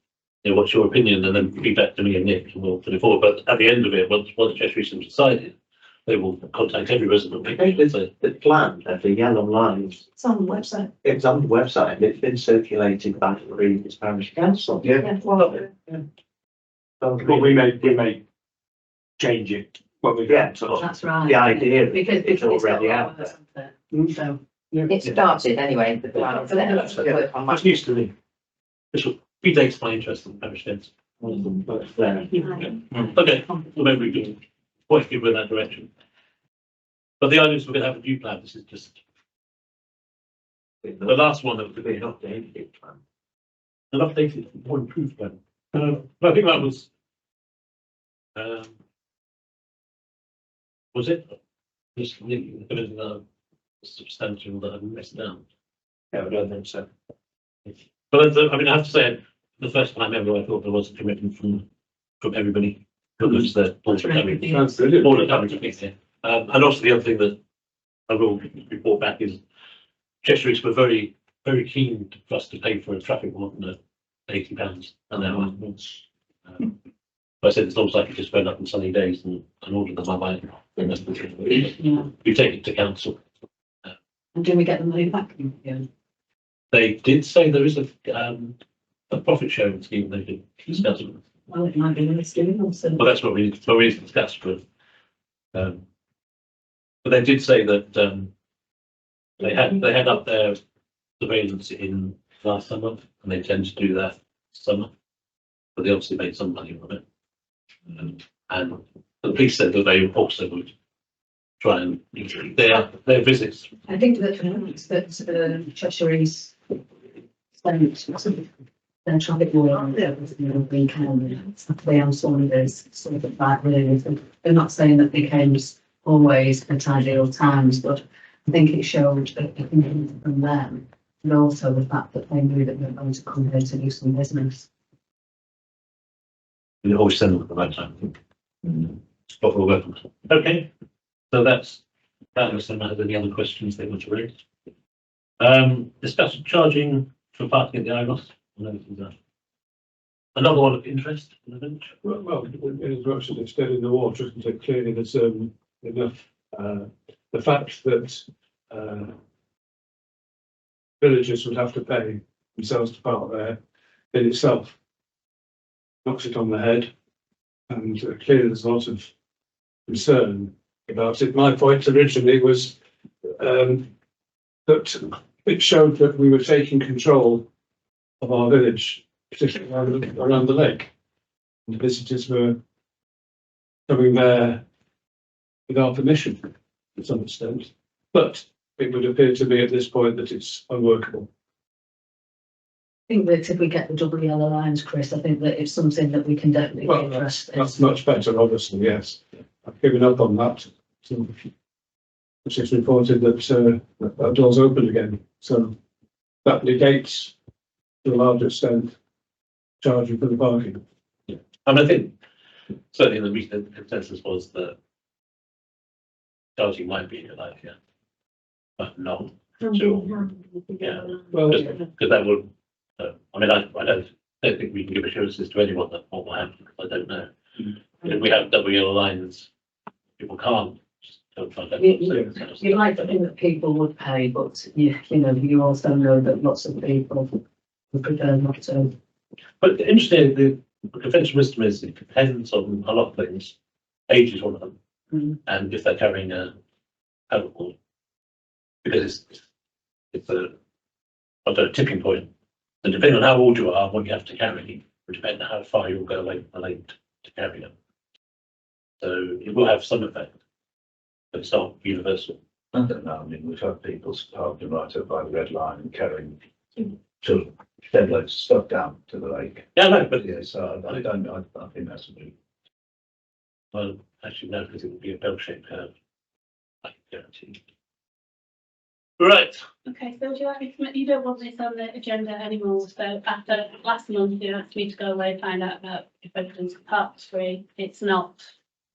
know, what's your opinion? And then feedback to me and Nick, and we'll put it forward. But at the end of it, once Cheshire East has decided, they will contact every resident. The plan of the yellow lines, It's on the website. it's on the website and it's been circulated by the previous parish council. Yeah. Well, But we may change it when we Yeah. get to. That's right. The idea Because it's already got out work, there. hasn't it? So. It started anyway, the plan for them to work on That's news to me. This will predates my interest in parish events. Okay, so maybe we can point people in that direction. But the idea is we're going to have a new plan. This is just the last one that would be an updated plan. An updated or improved plan. I think that was it? Just substantial that I've missed down. Yeah, I don't think so. But I mean, I have to say, the first time ever, I thought there was a commitment from everybody. Because the board Sounds brilliant. coming to Pickmere. And also the other thing that I will report back is Cheshire East were very, very keen for us to pay for a traffic warden at £80 an hour. But I said it's almost like you just phone up on sunny days and order them by. Yeah. You take it to council. And do we get the money back? Yeah. They did say there is a profit sharing scheme they could discuss. Well, it might be worth doing also. Well, that's what we need to discuss with. But they did say that they had up their surveillance in last summer, and they tend to do that this summer. But they obviously made some money on it. And the police said that they also would try and their visits. I think that Cheshire East spent their traffic law on the weekend. They are some of those sort of like really. They're not saying that becomes always at ideal times, but I think it showed a commitment from them, and also the fact that they knew that they were going to come here to do some business. We always send them at the right time. But we'll work on it. Okay, so that's that. Unless anyone has any other questions they want to raise. Discuss charging for parking at the IROS. Another one of interest in the village. Well, in as much as it's dead in the water, isn't it? Clearly, there's enough. The fact that villagers would have to pay themselves to park there in itself knocks it on the head, and clearly there's a lot of concern about it. My point originally was that it showed that we were taking control of our village, particularly around the lake. And visitors were coming there without permission to some extent. But it would appear to me at this point that it's unworkable. I think that if we get the double yellow lines, Chris, I think that it's something that we can definitely Well, address. that's much better, obviously, yes. I've given up on that. It's just reported that that door's open again. So that negates, to a large extent, charging for the parking. And I think certainly the recent consensus was that charging might be a good idea, but not sure. Yeah, Well, because that would. I mean, I don't I don't think we can give assurances to anyone that what will happen, because I don't know. If we have double yellow lines, people can't just don't find out. You like to think that people would pay, but you also know that lots of people would prefer not to. But interesting, the conventional wisdom is it depends on a lot of things. Age is one of them, and if they're carrying a paddleboard, because it's a tipping point. And depending on how old you are, what you have to carry, will depend on how far you'll go away from the lake to carry them. So it will have some effect, but it's not universal. I don't know, I mean, we've had people parking right up by the red line and carrying to shed loads of stuff down to the lake. Yeah, no, but Yeah, so I think that's a bit. well, actually no, because it would be a bell-shaped curve. I can guarantee. Right. Okay, so would you like me to, you don't want this on the agenda anymore, so after last month you asked me to go away and find out about if evidence parks free, it's not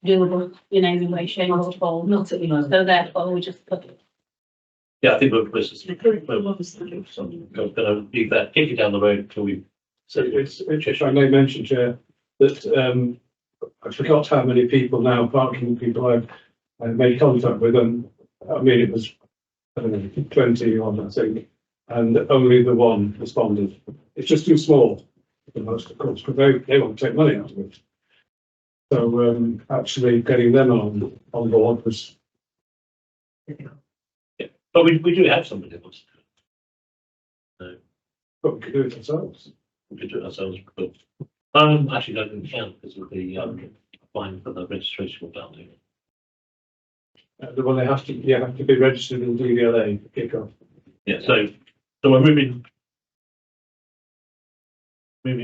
doable in any way, shape or form. Not at the moment. So therefore we just put it. Yeah, I think we're going to leave that, kick it down the road until we. So if I may mention, Chair, that I forgot how many people now, parking people I've made contact with, and I mean, it was, I don't know, 20 on, I think, and only the one responded. It's just too small for most, of course, because they want to take money out of it. So actually getting them on board was. But we do have somebody that wants to do it. So But we could do it ourselves. we could do it ourselves, but actually don't think we can because of the applying for the registration building. Well, they have to be registered in DVLA to kick off. Yeah, so we're moving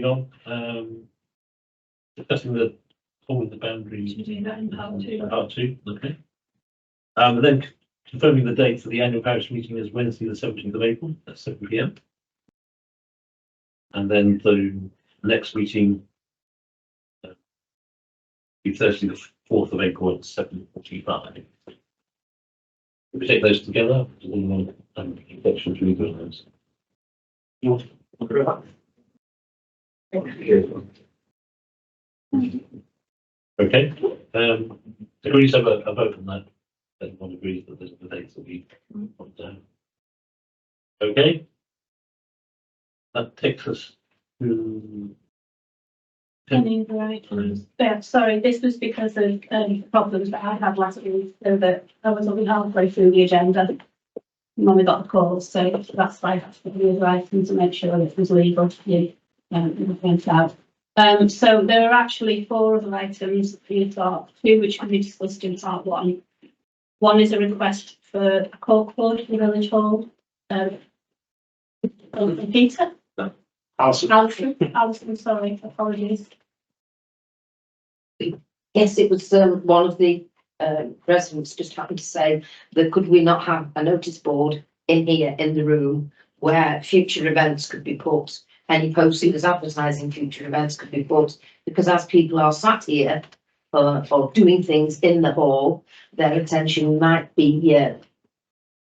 on. Discussing the forward the boundaries. Should we do that in part two? Part two, okay. And then confirming the date for the annual parish meeting is Wednesday, the 17th of April at 7 p.m. And then the next meeting be Thursday, the 4th of April at 7:45. If we take those together, infections really good on those. Okay, so we just have a vote on that. Everyone agrees that there's the dates that we want down. Okay. That takes us to. Any other items? Yeah, sorry, this was because of problems that I had last week, so that I was only halfway through the agenda when we got the call, so that's why I have to do the other items to make sure that it was legal to you went out. So there are actually 4 other items. We've got 2 which can be discussed in part 1. One is a request for a corkboard for the village hall. Peter? Alison, sorry, apologies. Yes, it was one of the residents just happened to say that could we not have a notice board in here in the room where future events could be put, any posters advertising future events could be put, because as people are sat here or doing things in the hall, their attention might be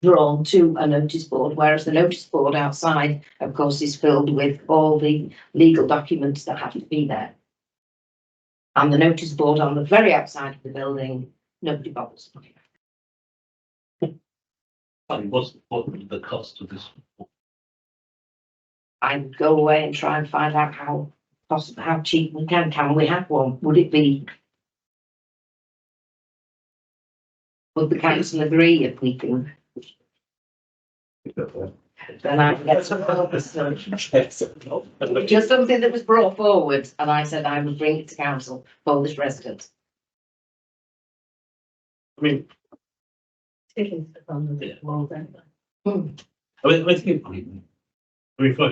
drawn to a notice board, whereas the notice board outside, of course, is filled with all the legal documents that have to be there. And the notice board on the very outside of the building, nobody bothers. What would the cost of this? I'd go away and try and find out how cheap we can. Can we have one? Would it be? Would the council agree if we can? Then I can get some focus. Just something that was brought forward, and I said I would bring it to council for this resident. I mean, I think,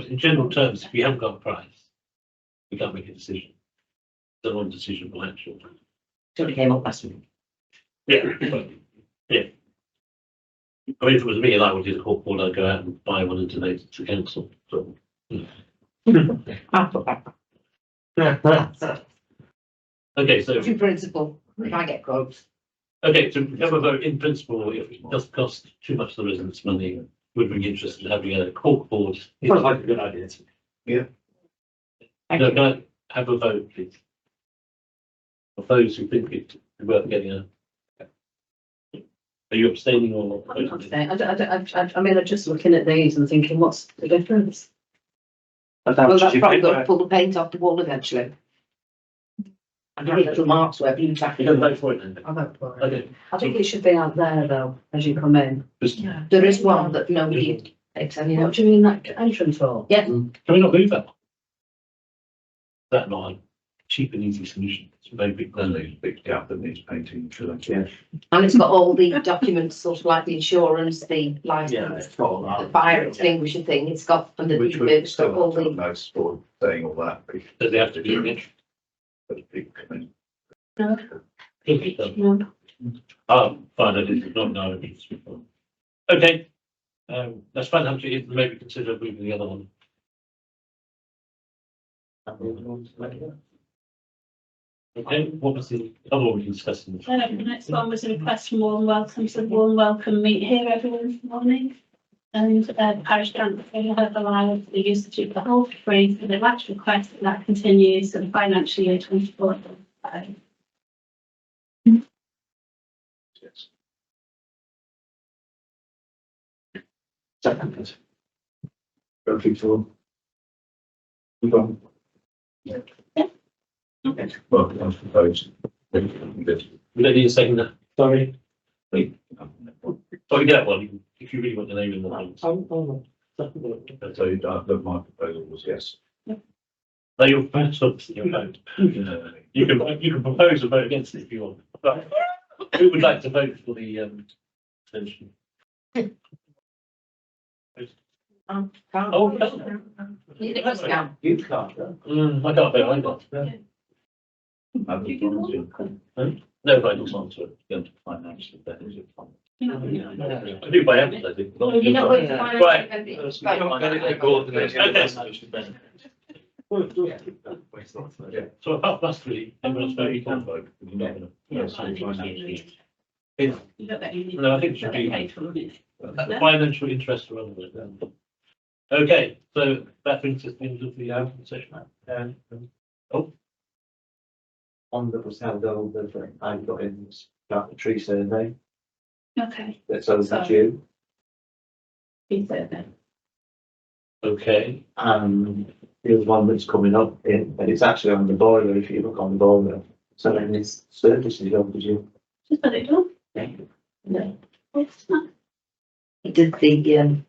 in general terms, if we haven't got a price, we can't make a decision. It's a non-decisionable action. So it came up last week. Yeah. Yeah. I mean, if it was me and I wanted a corkboard, I'd go out and buy one and donate it to council. So, okay, so In principle, if I get quotes. okay, so we have a vote in principle. If it does cost too much to the residents' money, would we be interested in having a corkboard? Sounds like a good idea to me. No, can I have a vote, please? Of those who think it's worth getting a. Are you abstaining or? I'm not saying, I mean, I'm just looking at these and thinking, what's the difference? Well, that's probably going to pull the paint off the wall eventually. And have little marks where blue tack. You don't vote for it then? I vote for it. Okay. I think it should be out there though, as you come in. Just, There is one that nobody takes any What note. do you mean that entrance hall? Yeah, can we not move that? That not a cheap and easy solution. It's a very big. Then there's a big gap that needs painting to that. Yeah. and it's got all the documents, sort of like the insurance, the license, it's got all the that. fire extinguisher thing. It's got under Which the would it's got still all have the. no support saying all that. Does they have to be in it? But big, I mean, No, No. Oh, fine, I did not know. Okay, that's fine, actually, maybe consider moving the other one. Okay, what was the other one we discussed? The next one was a request from Warm Welcome, so Warm Welcome meet here every Wednesday morning. And parish council have allowed the use of the hall for free, so the last request that continues to the financial year 24. yes. Second. Voting for. Move on. Well, I suppose. We don't need a second there. Sorry. Oh, you get one, if you really want the name in the lines. So that my proposal was yes. No, your vote, your vote. You can propose a vote against it if you want. But who would like to vote for the extension? Oh, no. You think it's down? You can't. I can't vote either. No, but it's on to it. Going to financial benefit. I do by Appendix, I think. You're not going to find Right. So apart from us three, everyone else vote, you can vote. You're not gonna- Yeah, so I think financially. you don't get any- No, I think it should be paid for it. financial interest rather than. Okay, so that brings us to the end of the session. On that was held over, that I got in about the tree survey, Okay, that's overdue. be there then. Okay, There's one that's coming up in, and it's actually on the boiler, if you look on the boiler, so then it's service is overdue. Just put it on. No. It's not. He did the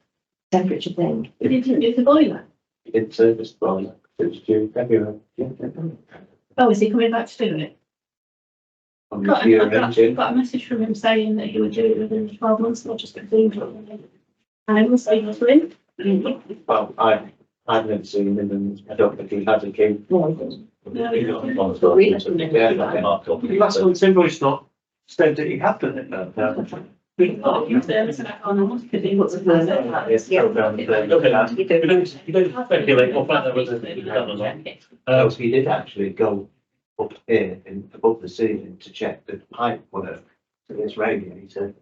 temperature thing. We didn't do the boiler. It's service boiler, it's due February. Oh, is he coming back to do it? On the gear engine. Got a message from him saying that he would do it within 12 months, not just completely. I will say to him. Well, I've never seen him, and I don't think he has a key. Last month's invoice not said that he had done it. Oh, you're there, listen, I can't know, because he was. you don't speculate or find out whether it's done or not. He did actually go up here and above the ceiling to check the pipe work to this radiator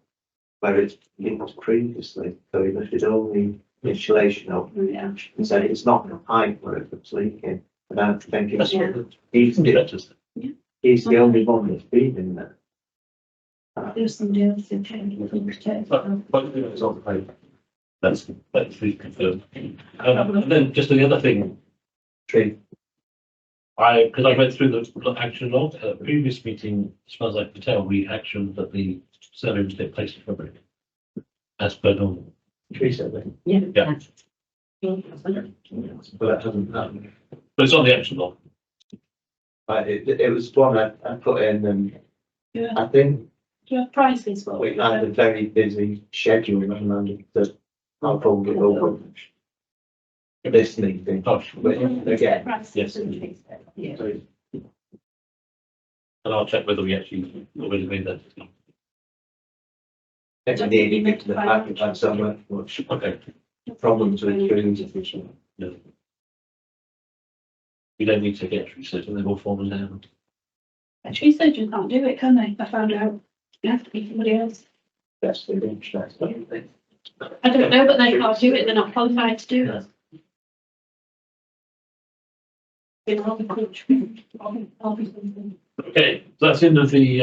where it's linked previously, so he lifted all the insulation up Yeah. and said it's not the pipe work that's leaking. And I'm thinking That's what he's the. he's the only one that's been in there. There's somebody else who came. But it's on the paper. That's confirmed. And then just the other thing, Tree. because I went through the action log, at a previous meeting, as far as I can tell, we actioned that the survey was take place in February. As per normal. Tree survey. Yeah. Yeah. But that hasn't happened. But it's on the action log. But it was one I put in, and Yeah. I think Do you have prices for we it? had a very busy schedule and I'll probably go over this meeting. Oh, But again, Prices. yes. Yeah. And I'll check whether we actually already made that. it's nearly get to the fact we've had so much Okay, problems with trees. no. We don't need to get research and they've all fallen down. A tree surgeon can't do it, can they? I found out. You have to be somebody else. That's the interest. I don't know, but they can't do it. They're not qualified to do it. Okay, so that's the end of the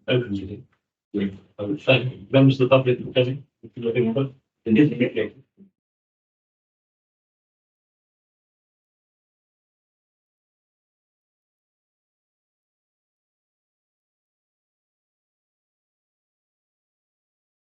open meeting. Thank you. Members of the public, Kevin, if you're looking for.